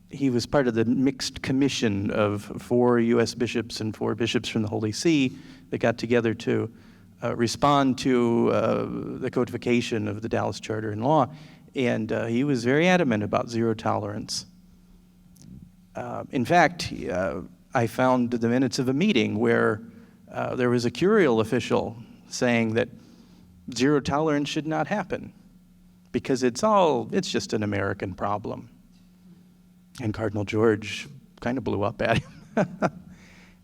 B: he was part of the mixed commission of 4 U.S. bishops and 4 bishops from the Holy See that got together to respond to the codification of the Dallas Charter and law. And he was very adamant about zero tolerance. In fact, I found the minutes of a meeting where there was a curial official saying that zero tolerance should not happen because it's just an American problem. And Cardinal George kind of blew up at him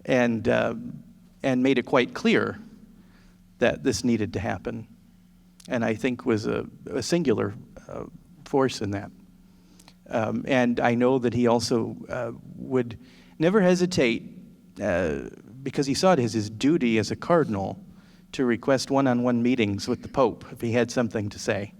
B: and made it quite clear that this needed to happen. And I think was a singular force in that. And I know that he also would never hesitate, because he saw it as his duty as a cardinal to request one-on-one meetings with the Pope if he had something to say.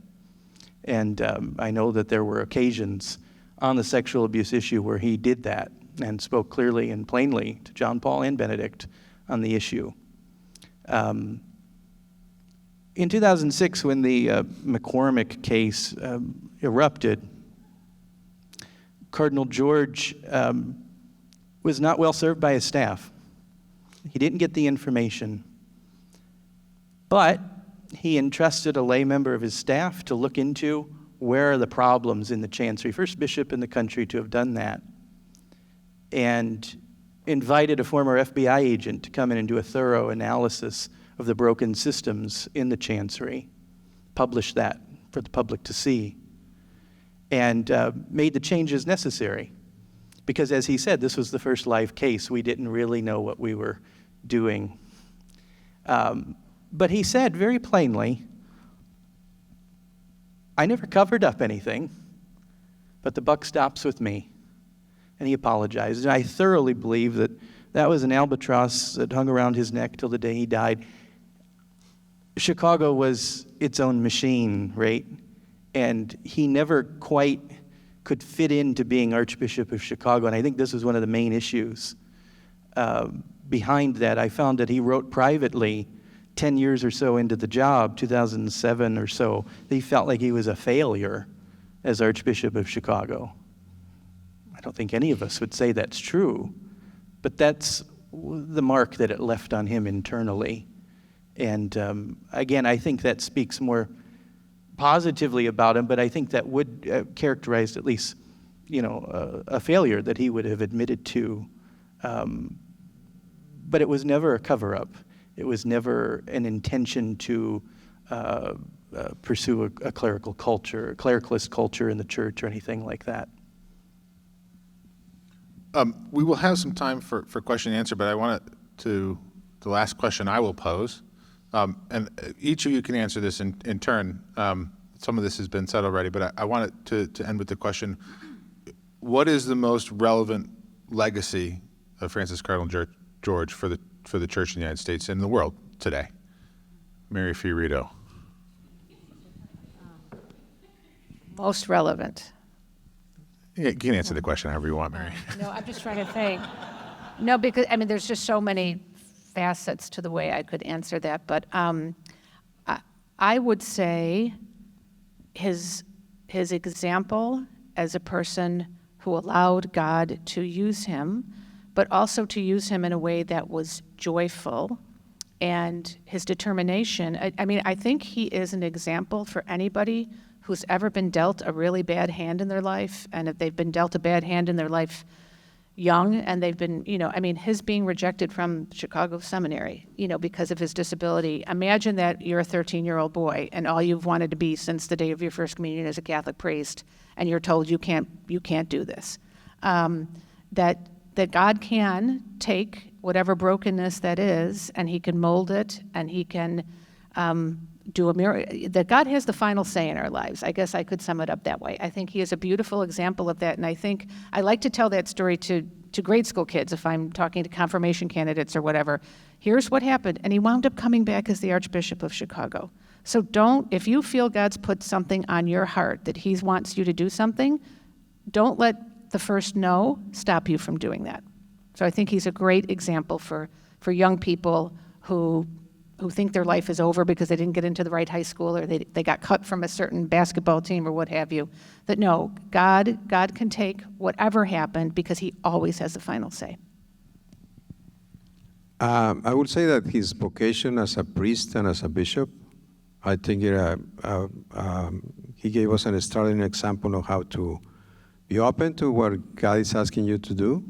B: And I know that there were occasions on the sexual abuse issue where he did that and spoke clearly and plainly to John Paul and Benedict on the issue. In 2006, when the McCormick case erupted, Cardinal George was not well served by his staff. He didn't get the information, but he entrusted a lay member of his staff to look into where are the problems in the chancery, first bishop in the country to have done that, and invited a former FBI agent to come in and do a thorough analysis of the broken systems in the chancery, published that for the public to see, and made the changes necessary. Because as he said, this was the first live case. We didn't really know what we were doing. But he said very plainly, I never covered up anything, but the buck stops with me. And he apologized. And I thoroughly believe that that was an albatross that hung around his neck till the day he died. Chicago was its own machine, right? And he never quite could fit into being Archbishop of Chicago. And I think this was one of the main issues behind that. I found that he wrote privately 10 years or so into the job, 2007 or so, that he felt like he was a failure as Archbishop of Chicago. I don't think any of us would say that's true, but that's the mark that it left on him internally. And again, I think that speaks more positively about him, but I think that would characterize at least, a failure that he would have admitted to. But it was never a cover-up. It was never an intention to pursue a clerical culture, a clericalist culture in the church or anything like that.
A: We will have some time for question and answer, but I want the last question I will pose, and each of you can answer this in turn. Some of this has been said already, but I want it to end with the question, what is the most relevant legacy of Francis Cardinal George for the Church in the United States and the world today? Mary FioRito.
C: Most relevant.
A: You can answer the question however you want, Mary.
C: No, I'm just trying to think. No, because, I mean, there's just so many facets to the way I could answer that. But I would say his example as a person who allowed God to use him, but also to use him in a way that was joyful, and his determination. I mean, I think he is an example for anybody who's ever been dealt a really bad hand in their life, and if they've been dealt a bad hand in their life young, and they've been, I mean, his being rejected from Chicago Seminary, because of his disability. Imagine that you're a 13-year-old boy, and all you've wanted to be since the day of your first communion is a Catholic priest, and you're told you can't do this. That God can take whatever brokenness that is, and he can mold it, and he can do a miracle. That God has the final say in our lives. I guess I could sum it up that way. I think he is a beautiful example of that, and I think I like to tell that story to grade school kids if I'm talking to confirmation candidates or whatever. Here's what happened, and he wound up coming back as the Archbishop of Chicago. So if you feel God's put something on your heart that he wants you to do something, don't let the first no stop you from doing that. So I think he's a great example for young people who think their life is over because they didn't get into the right high school, or they got cut from a certain basketball team or what have you, that no, God can take whatever happened because he always has the final say.
D: I would say that his vocation as a priest and as a bishop, I think he gave us an startling example of how to be open to what God is asking you to do,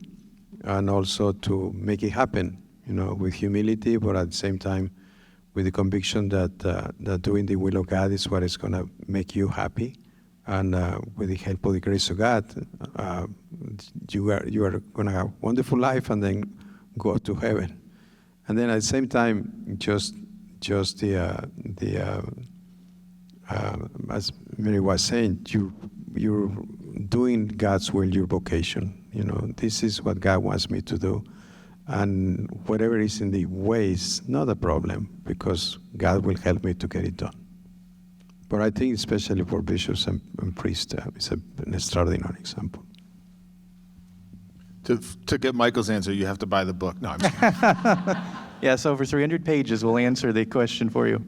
D: and also to make it happen, with humility, but at the same time with the conviction that doing the will of God is what is going to make you happy, and with the help of the grace of God, you are going to have a wonderful life and then go to heaven. And then at the same time, just as Mary was saying, you're doing God's will, your vocation. This is what God wants me to do. And whatever is in the way is not a problem, because God will help me to get it done. But I think especially for bishops and priests, it's an extraordinary example.
A: To get Michael's answer, you have to buy the book. No, I'm just kidding.
B: Yes, over 300 pages will answer the question for you.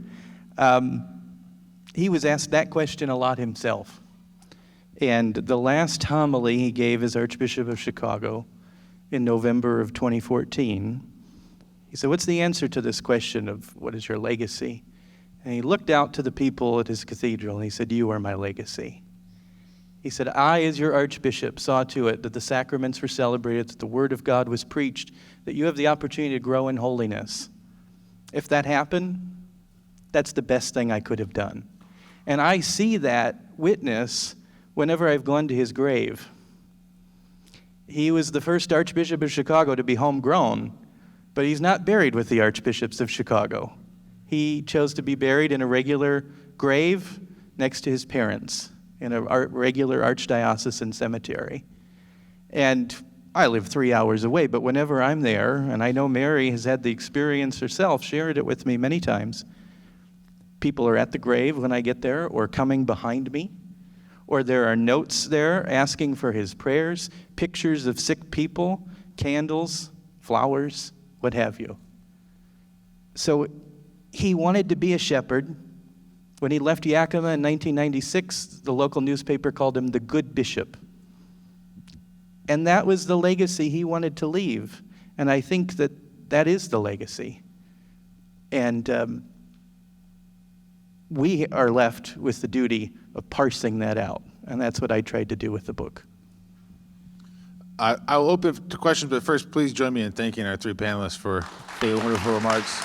B: He was asked that question a lot himself. And the last homily he gave as Archbishop of Chicago in November of 2014, he said, what's the answer to this question of what is your legacy? And he looked out to the people at his cathedral and he said, you are my legacy. He said, I, as your Archbishop, saw to it that the sacraments were celebrated, that the Word of God was preached, that you have the opportunity to grow in holiness. If that happened, that's the best thing I could have done. And I see that witness whenever I've gone to his grave. He was the first Archbishop of Chicago to be homegrown, but he's not buried with the Archbishops of Chicago. He chose to be buried in a regular grave next to his parents in a regular archdiocesan cemetery. And I live 3 hours away, but whenever I'm there, and I know Mary has had the experience herself, shared it with me many times, people are at the grave when I get there or coming behind me, or there are notes there asking for his prayers, pictures of sick people, candles, flowers, what have you. So he wanted to be a shepherd. When he left Yakima in 1996, the local newspaper called him the good bishop. And that was the legacy he wanted to leave. And I think that is the legacy. And we are left with the duty of parsing that out. And that's what I tried to do with the book.
A: I'll open to questions, but first, please join me in thanking our three panelists for the wonderful remarks.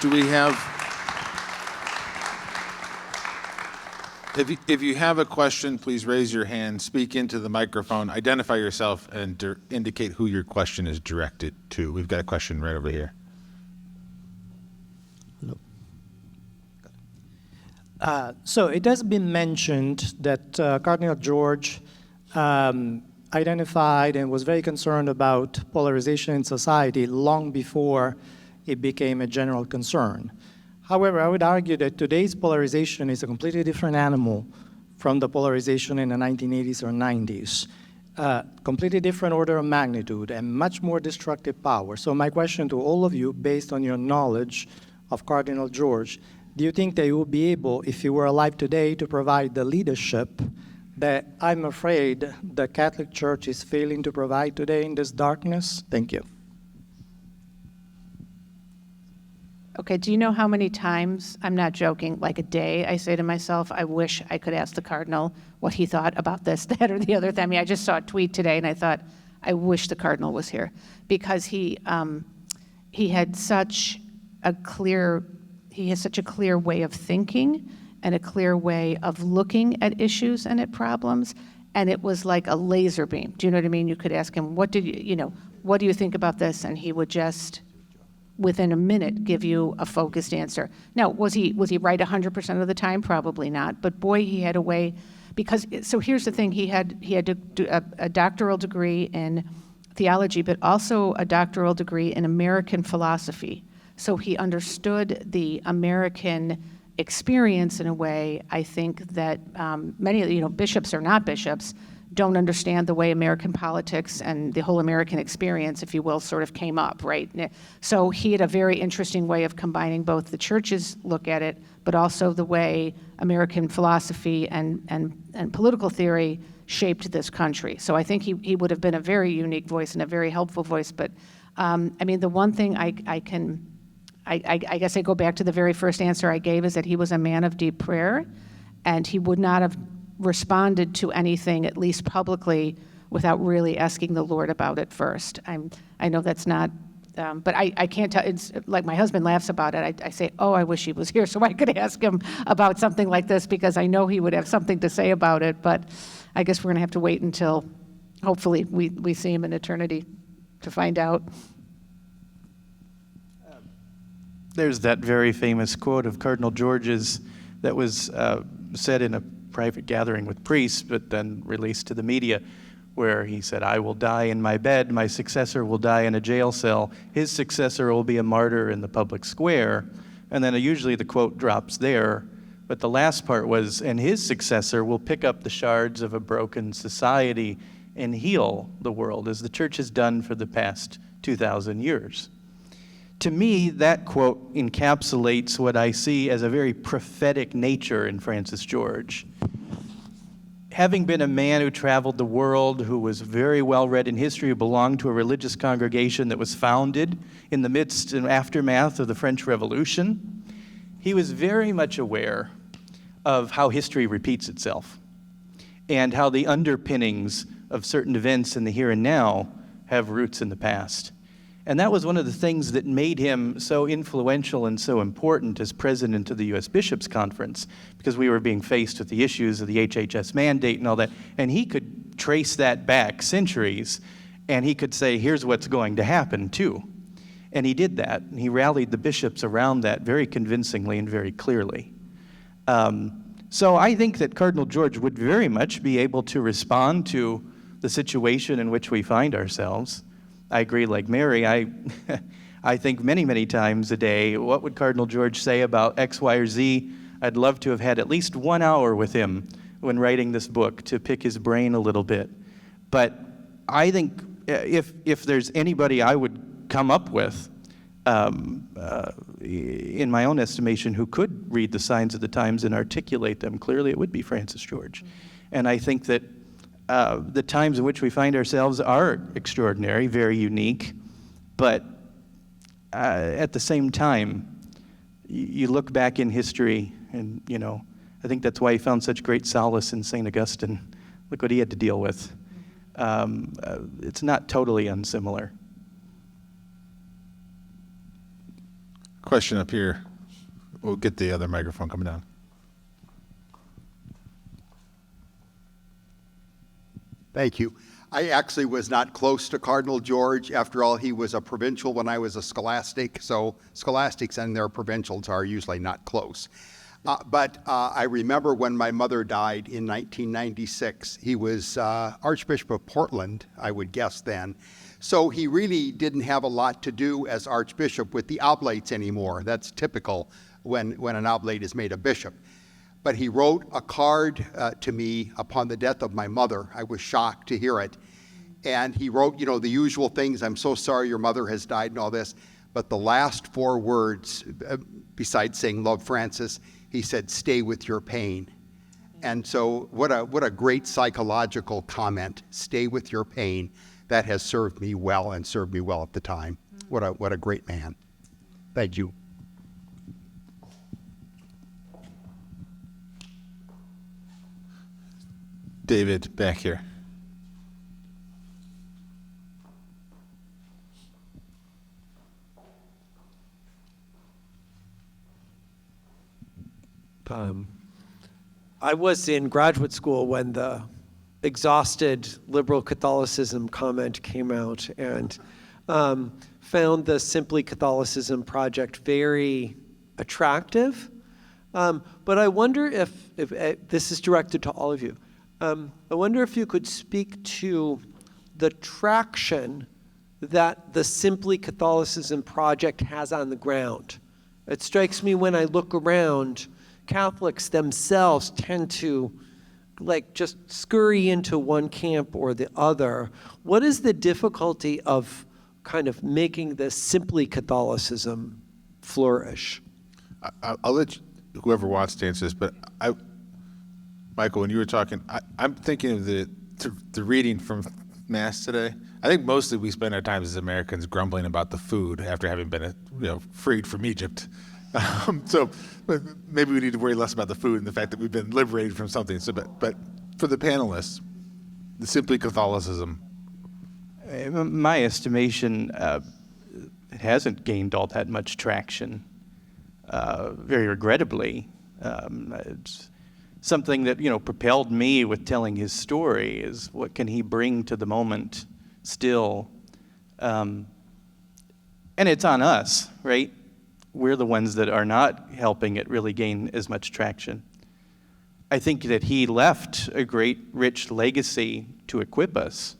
A: Do we have, if you have a question, please raise your hand, speak into the microphone, identify yourself, and indicate who your question is directed to. We've got a question right over here.
E: So it has been mentioned that Cardinal George identified and was very concerned about polarization in society long before it became a general concern. However, I would argue that today's polarization is a completely different animal from the polarization in the 1980s or 90s. Completely different order of magnitude and much more destructive power. So my question to all of you, based on your knowledge of Cardinal George, do you think that you will be able, if you were alive today, to provide the leadership that I'm afraid the Catholic Church is failing to provide today in this darkness? Thank you.
C: Okay, do you know how many times, I'm not joking, like a day, I say to myself, I wish I could ask the Cardinal what he thought about this, that, or the other thing. I mean, I just saw a tweet today and I thought, I wish the Cardinal was here, because he had such a clear way of thinking and a clear way of looking at issues and at problems, and it was like a laser beam. Do you know what I mean? You could ask him, what do you think about this? And he would just, within a minute, give you a focused answer. Now, was he right 100% of the time? Probably not. But boy, he had a way, because, so here's the thing, he had to do a doctoral degree in theology, but also a doctoral degree in American philosophy. So he understood the American experience in a way, I think, that many, bishops or not bishops, don't understand the way American politics and the whole American experience, if you will, sort of came up, right? So he had a very interesting way of combining both the church's look at it, but also the way American philosophy and political theory shaped this country. So I think he would have been a very unique voice and a very helpful voice. But I mean, the one thing I guess I go back to the very first answer I gave, is that he was a man of deep prayer, and he would not have responded to anything, at least publicly, without really asking the Lord about it first. I know that's not, but I can't tell. It's like my husband laughs about it. I say, oh, I wish he was here so I could ask him about something like this, because I know he would have something to say about it. But I guess we're going to have to wait until, hopefully, we see him in eternity to find out.
B: There's that very famous quote of Cardinal George's that was said in a private gathering with priests, but then released to the media, where he said, I will die in my bed, my successor will die in a jail cell, his successor will be a martyr in the public square. And then usually the quote drops there, but the last part was, and his successor will pick up the shards of a broken society and heal the world, as the church has done for the past 2,000 years. To me, that quote encapsulates what I see as a very prophetic nature in Francis George. Having been a man who traveled the world, who was very well read in history, who belonged to a religious congregation that was founded in the midst and aftermath of the French Revolution, he was very much aware of how history repeats itself and how the underpinnings of certain events in the here and now have roots in the past. And that was one of the things that made him so influential and so important as president of the U.S. Bishops' Conference, because we were being faced with the issues of the HHS mandate and all that. And he could trace that back centuries, and he could say, here's what's going to happen, too. And he did that, and he rallied the bishops around that very convincingly and very clearly. So I think that Cardinal George would very much be able to respond to the situation in which we find ourselves. I agree, like Mary, I think many, many times a day, what would Cardinal George say about X, Y, or Z? I'd love to have had at least 1 hour with him when writing this book to pick his brain a little bit. But I think if there's anybody I would come up with, in my own estimation, who could read the signs of the times and articulate them clearly, it would be Francis George. And I think that the times in which we find ourselves are extraordinary, very unique, but at the same time, you look back in history and, I think that's why he found such great solace in St. Augustine. Look what he had to deal with. It's not totally unsimilar.
A: question up here. We'll get the other microphone coming down.
F: Thank you. I actually was not close to Cardinal George. After all, he was a provincial when I was a scholastic, so scholastics and their provincials are usually not close. But I remember when my mother died in 1996, he was Archbishop of Portland, I would guess then. So he really didn't have a lot to do as Archbishop with the oblates anymore. That's typical when an oblate is made a bishop. But he wrote a card to me upon the death of my mother. I was shocked to hear it. And he wrote, you know, the usual things, I'm so sorry your mother has died and all this. But the last 4 words, besides saying love Francis, he said, stay with your pain. And so what a great psychological comment, stay with your pain. That has served me well and served me well at the time. What a great man. Thank you.
A: David, back here.
G: I was in graduate school when the exhausted liberal Catholicism comment came out, and found the Simply Catholicism project very attractive. But I wonder if this is directed to all of you. I wonder if you could speak to the traction that the Simply Catholicism project has on the ground. It strikes me when I look around, Catholics themselves tend to just scurry into one camp or the other. What is the difficulty of kind of making this Simply Catholicism flourish?
A: I'll let whoever wants to answer this, but Michael, when you were talking, I'm thinking of the reading from Mass today. I think mostly we spend our time as Americans grumbling about the food after having been freed from Egypt. So maybe we need to worry less about the food and the fact that we've been liberated from something. So, but for the panelists, the Simply Catholicism.
B: In my estimation, it hasn't gained all that much traction, very regrettably. It's something that propelled me with telling his story is what can he bring to the moment still. And it's on us, right? We're the ones that are not helping it really gain as much traction. I think that he left a great, rich legacy to equip us.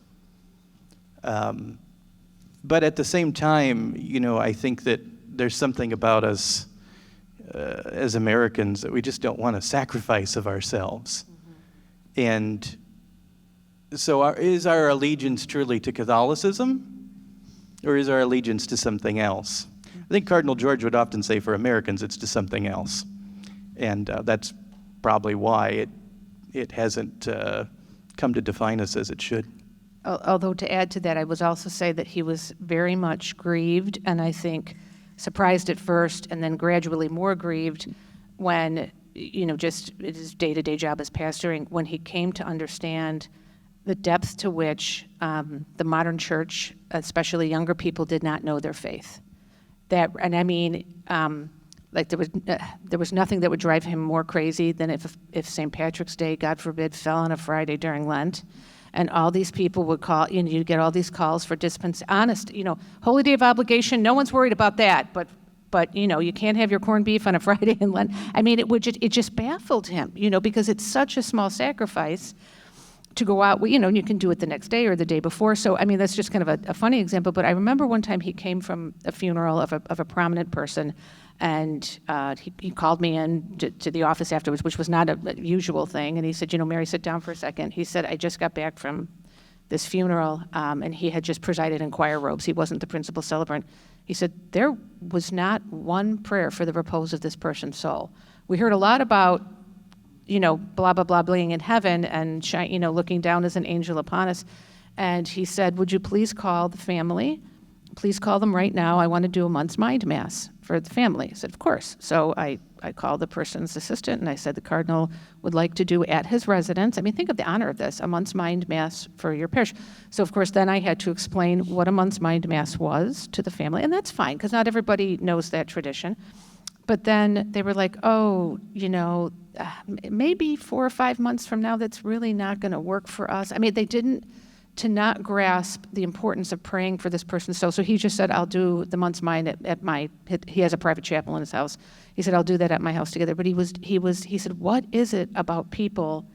B: But at the same time, I think that there's something about us as Americans that we just don't want a sacrifice of ourselves. Mm-hmm. And so is our allegiance truly to Catholicism, or is our allegiance to something else? I think Cardinal George would often say for Americans it's to something else. And that's probably why it hasn't come to define us as it should.
C: Although to add to that, I would also say that he was very much grieved, and I think surprised at first, and then gradually more grieved when, just his day-to-day job as pastoring, when he came to understand the depth to which the modern church, especially younger people, did not know their faith. There was nothing that would drive him more crazy than if St. Patrick's Day, God forbid, fell on a Friday during Lent, and all these people would call, you'd get all these calls for honest, Holy Day of Obligation, no one's worried about that, but you can't have your corned beef on a Friday in Lent. It just baffled him, because it's such a small sacrifice to go out, and you can do it the next day or the day before. So, that's just kind of a funny example, but I remember one time he came from a funeral of a prominent person, and he called me in to the office afterwards, which was not a usual thing, and he said, Mary, sit down for a second. He said, I just got back from this funeral, and he had just presided in choir robes. He wasn't the principal celebrant. He said, there was not one prayer for the repose of this person's soul. We heard a lot about blah, blah, blah, being in heaven and, looking down as an angel upon us. And he said, would you please call the family? Please call them right now. I want to do a month's mind mass for the family. I said, of course. So I I called the person's assistant and I said, the Cardinal would like to do at his residence, I mean, think of the honor of this, a month's mind mass for your parish. So of course, then I had to explain what a month's mind mass was to the family, and that's fine, because not everybody knows that tradition. But then they were like, oh, maybe 4 or 5 months from now, that's really not going to work for us. I mean, they didn't, to not grasp the importance of praying for this person. So he just said, I'll do the month's mind he has a private chapel in his house. He said, I'll do that at my house together. But he said, what is it about people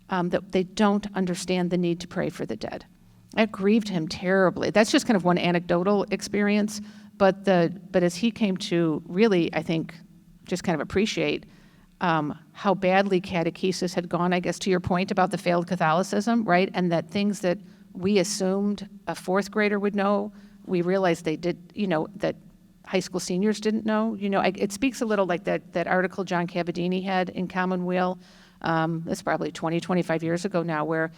C: that they don't understand the need to pray for the dead? That grieved him terribly. That's just kind of one anecdotal experience. But as he came to really, I think, just kind of appreciate how badly catechesis had gone, I guess, to your point about the failed Catholicism, right? And that things that we assumed a fourth grader would know, we realized they did, that high school seniors didn't know. It speaks a little like that article John Cavadini had in Commonweal. That's probably 20, 25 years ago now, where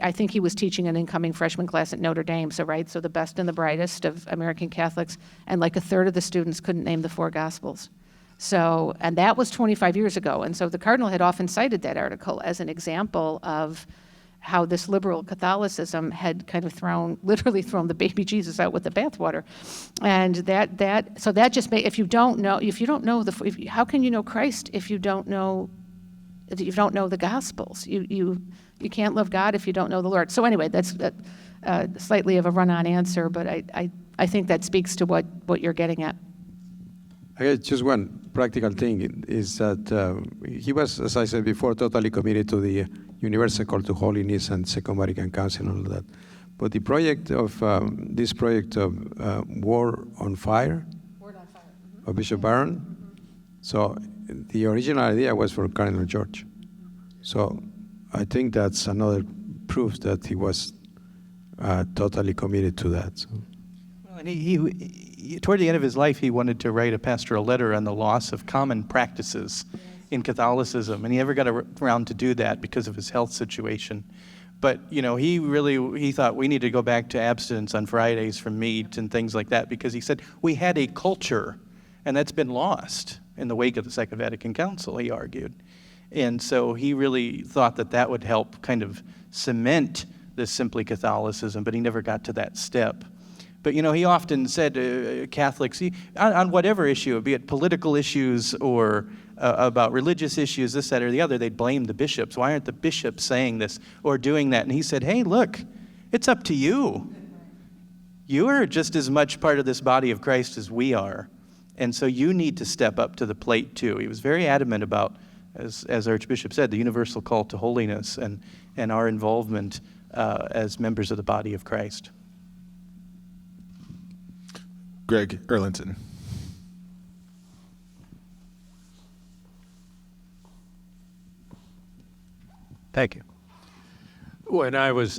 C: I think he was teaching an incoming freshman class at Notre Dame, so the best and the brightest of American Catholics, and like a third of the students couldn't name the 4 Gospels. So, and that was 25 years ago, and so the Cardinal had often cited that article as an example of how this liberal Catholicism had kind of literally thrown the baby Jesus out with the bathwater. And so that just made, if you don't know, how can you know Christ if you don't know the Gospels? You can't love God if you don't know the Lord. So anyway, that's slightly of a run-on answer, but I think that speaks to what you're getting at.
D: I guess just one practical thing is that he was, as I said before, totally committed to the universal call to holiness and Second Vatican Council and all that. But the project of Word on Fire, of Bishop Barron, so the original idea was for Cardinal George. So I think that's another proof that he was totally committed to that. So.
B: Well, and he, toward the end of his life, he wanted to write a pastoral letter on the loss of common practices in Catholicism, and he never got around to do that because of his health situation. But he thought we need to go back to abstinence on Fridays from meat and things like that, because he said we had a culture, and that's been lost in the wake of the Second Vatican Council, he argued. And so he really thought that would help kind of cement this simply Catholicism, but he never got to that step. But, he often said Catholics, on whatever issue, be it political issues or about religious issues, this, that, or the other, they'd blame the bishops. Why aren't the bishops saying this or doing that? And he said, hey, look, it's up to you. You are just as much part of this body of Christ as we are. And so you need to step up to the plate, too. He was very adamant about, as Archbishop said, the universal call to holiness and our involvement as members of the body of Christ.
A: Greg Erlinson.
H: Thank you. When I was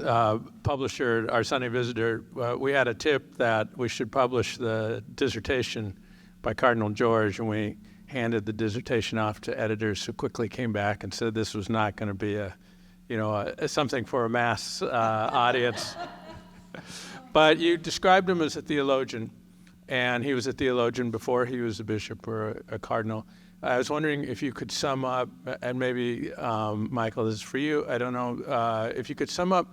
H: publisher, our Sunday Visitor, we had a tip that we should publish the dissertation by Cardinal George, and we handed the dissertation off to editors who quickly came back and said this was not going to be something for a mass audience. But you described him as a theologian, and he was a theologian before he was a bishop or a cardinal. I was wondering if you could sum up, and maybe, Michael, this is for you, I don't know, if you could sum up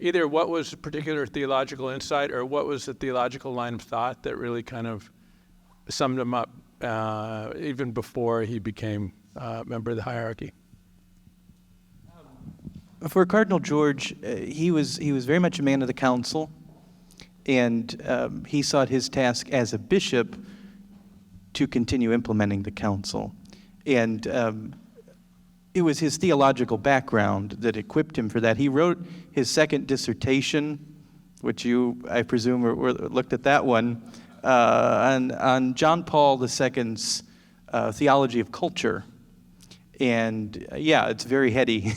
H: either what was a particular theological insight or what was the theological line of thought that really kind of summed him up even before he became a member of the hierarchy.
B: For Cardinal George, he was very much a man of the council, and he sought his task as a bishop to continue implementing the council. And it was his theological background that equipped him for that. He wrote his second dissertation, which you, I presume, looked at that one, on John Paul II's theology of culture. And yeah, it's very heady.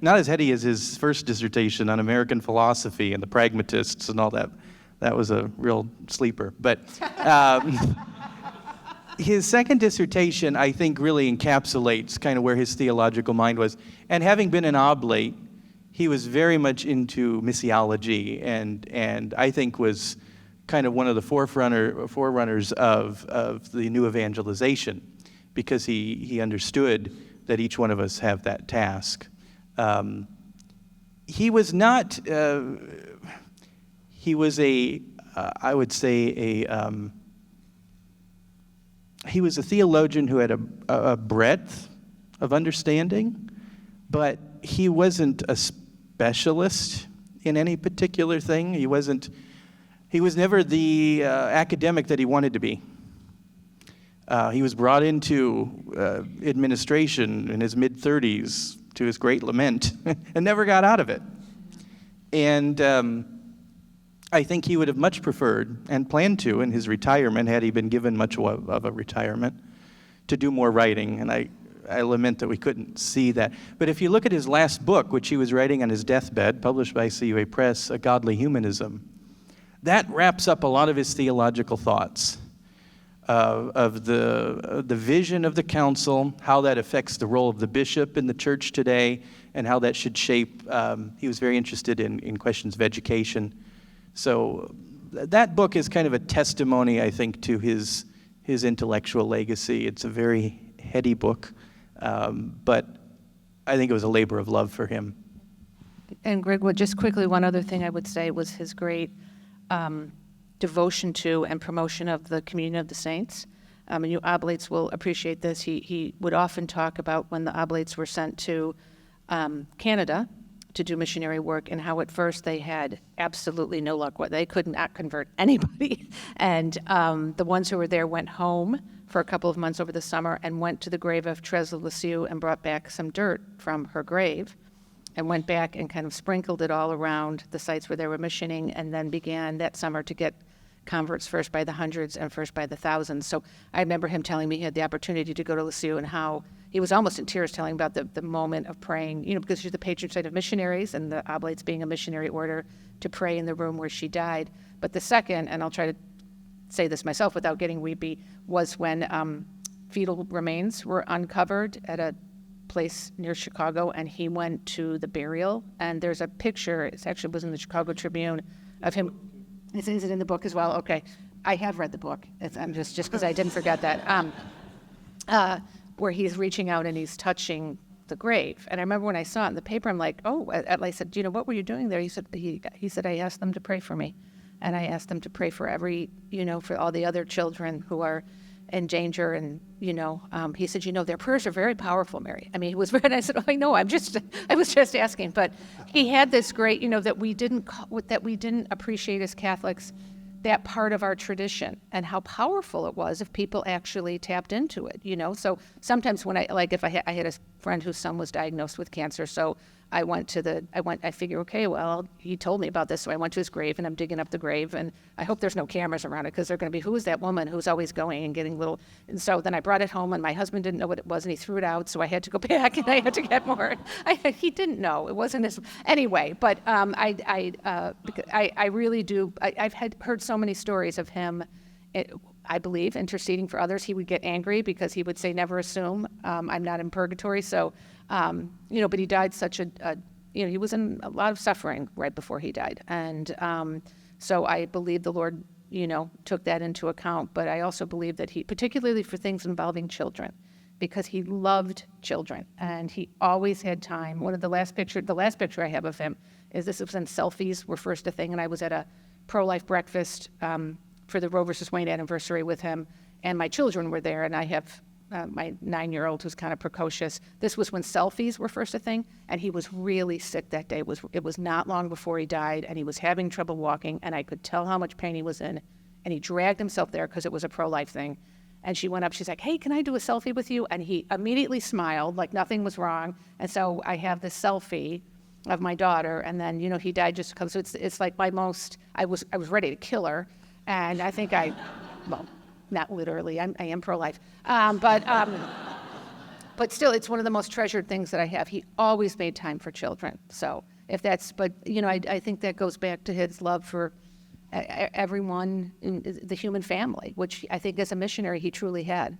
B: Not as heady as his first dissertation on American philosophy and the pragmatists and all that. That was a real sleeper. But his second dissertation, I think, really encapsulates kind of where his theological mind was. And having been an oblate, he was very much into missiology and I think was kind of one of the forerunners of the new evangelization. because he understood that each one of us have that task. He was not, he was I would say he was a theologian who had a breadth of understanding, but he wasn't a specialist in any particular thing. He was never the academic that he wanted to be. He was brought into administration in his mid-30s, to his great lament, and never got out of it. And I think he would have much preferred, and planned to in his retirement, had he been given much of a retirement, to do more writing. And I lament that we couldn't see that. But if you look at his last book, which he was writing on his deathbed, published by CUA Press, A Godly Humanism, that wraps up a lot of his theological thoughts of the vision of the council, how that affects the role of the bishop in the church today, and how that should shape. He was very interested in questions of education. So that book is kind of a testimony, I think, to his intellectual legacy. It's a very heady book, but I think it was a labor of love for him.
C: And Greg, just quickly, one other thing I would say was his great devotion to and promotion of the communion of the saints. And you oblates will appreciate this. He would often talk about when the oblates were sent to Canada to do missionary work, and how at first they had absolutely no luck. They could not convert anybody. And the ones who were there went home for a couple of months over the summer and went to the grave of Therese of Lisieux and brought back some dirt from her grave, and went back and kind of sprinkled it all around the sites where they were missioning, and then began that summer to get converts, first by the hundreds and first by the thousands. So I remember him telling me he had the opportunity to go to Lisieux, and how he was almost in tears telling about the moment of praying, because she's the patron saint of missionaries, and the Oblates being a missionary order, to pray in the room where she died. But the second, and I'll try to say this myself without getting weepy, was when fetal remains were uncovered at a place near Chicago, and he went to the burial. And there's a picture, it actually was in the Chicago Tribune, of him. Is it in the book as well? Okay. I have read the book. I'm just because I didn't forget that. Where he's reaching out and he's touching the grave. And I remember when I saw it in the paper, I'm like, oh, I said, what were you doing there? He said, I asked them to pray for me. And I asked them to pray for for all the other children who are in danger. And, he said, their prayers are very powerful, Mary. I mean, he was very, and I said, oh, I know, I was just asking. But he had this great, that we didn't appreciate as Catholics, that part of our tradition, and how powerful it was if people actually tapped into it, So sometimes when I had a friend whose son was diagnosed with cancer, so I figure, okay, well, he told me about this, so I went to his grave, and I'm digging up the grave, and I hope there's no cameras around it, because they're going to be, who is that woman who's always going and getting little, and so then I brought it home, and my husband didn't know what it was, and he threw it out, so I had to go back, and I had to get more. He didn't know, it wasn't his, anyway, but I really do, I've heard so many stories of him, I believe, interceding for others. He would get angry because he would say, never assume, I'm not in purgatory, so, but he died he was in a lot of suffering right before he died. And so I believe the Lord, took that into account. But I also believe that he, particularly for things involving children, because he loved children and he always had time. The last picture I have of him is this was when selfies were first a thing. And I was at a pro-life breakfast for the Roe versus Wayne anniversary with him. And my children were there, and I have my 9-year-old who's kind of precocious. This was when selfies were first a thing, and he was really sick that day. It was not long before he died, and he was having trouble walking, and I could tell how much pain he was in, and he dragged himself there because it was a pro-life thing. And she went up, she's like, hey, can I do a selfie with you? And he immediately smiled like nothing was wrong. And so I have this selfie of my daughter, and then, he died just because, so it's like I was ready to kill her, and I think not literally, I am pro-life, but still, it's one of the most treasured things that I have. He always made time for children. So I think that goes back to his love for everyone in the human family, which I think as a missionary he truly had.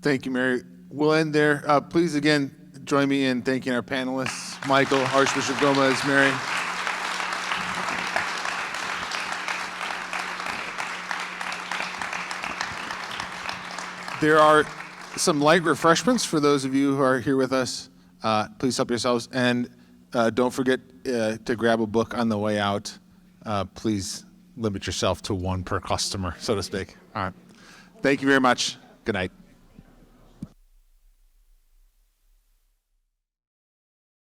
A: Thank you, Mary. We'll end there. Please again join me in thanking our panelists, Michael, Archbishop Gomez, Mary. There are some light refreshments for those of you who are here with us. Please help yourselves. And don't forget to grab a book on the way out. Please limit yourself to one per customer, so to speak. All right. Thank you very much. Good night.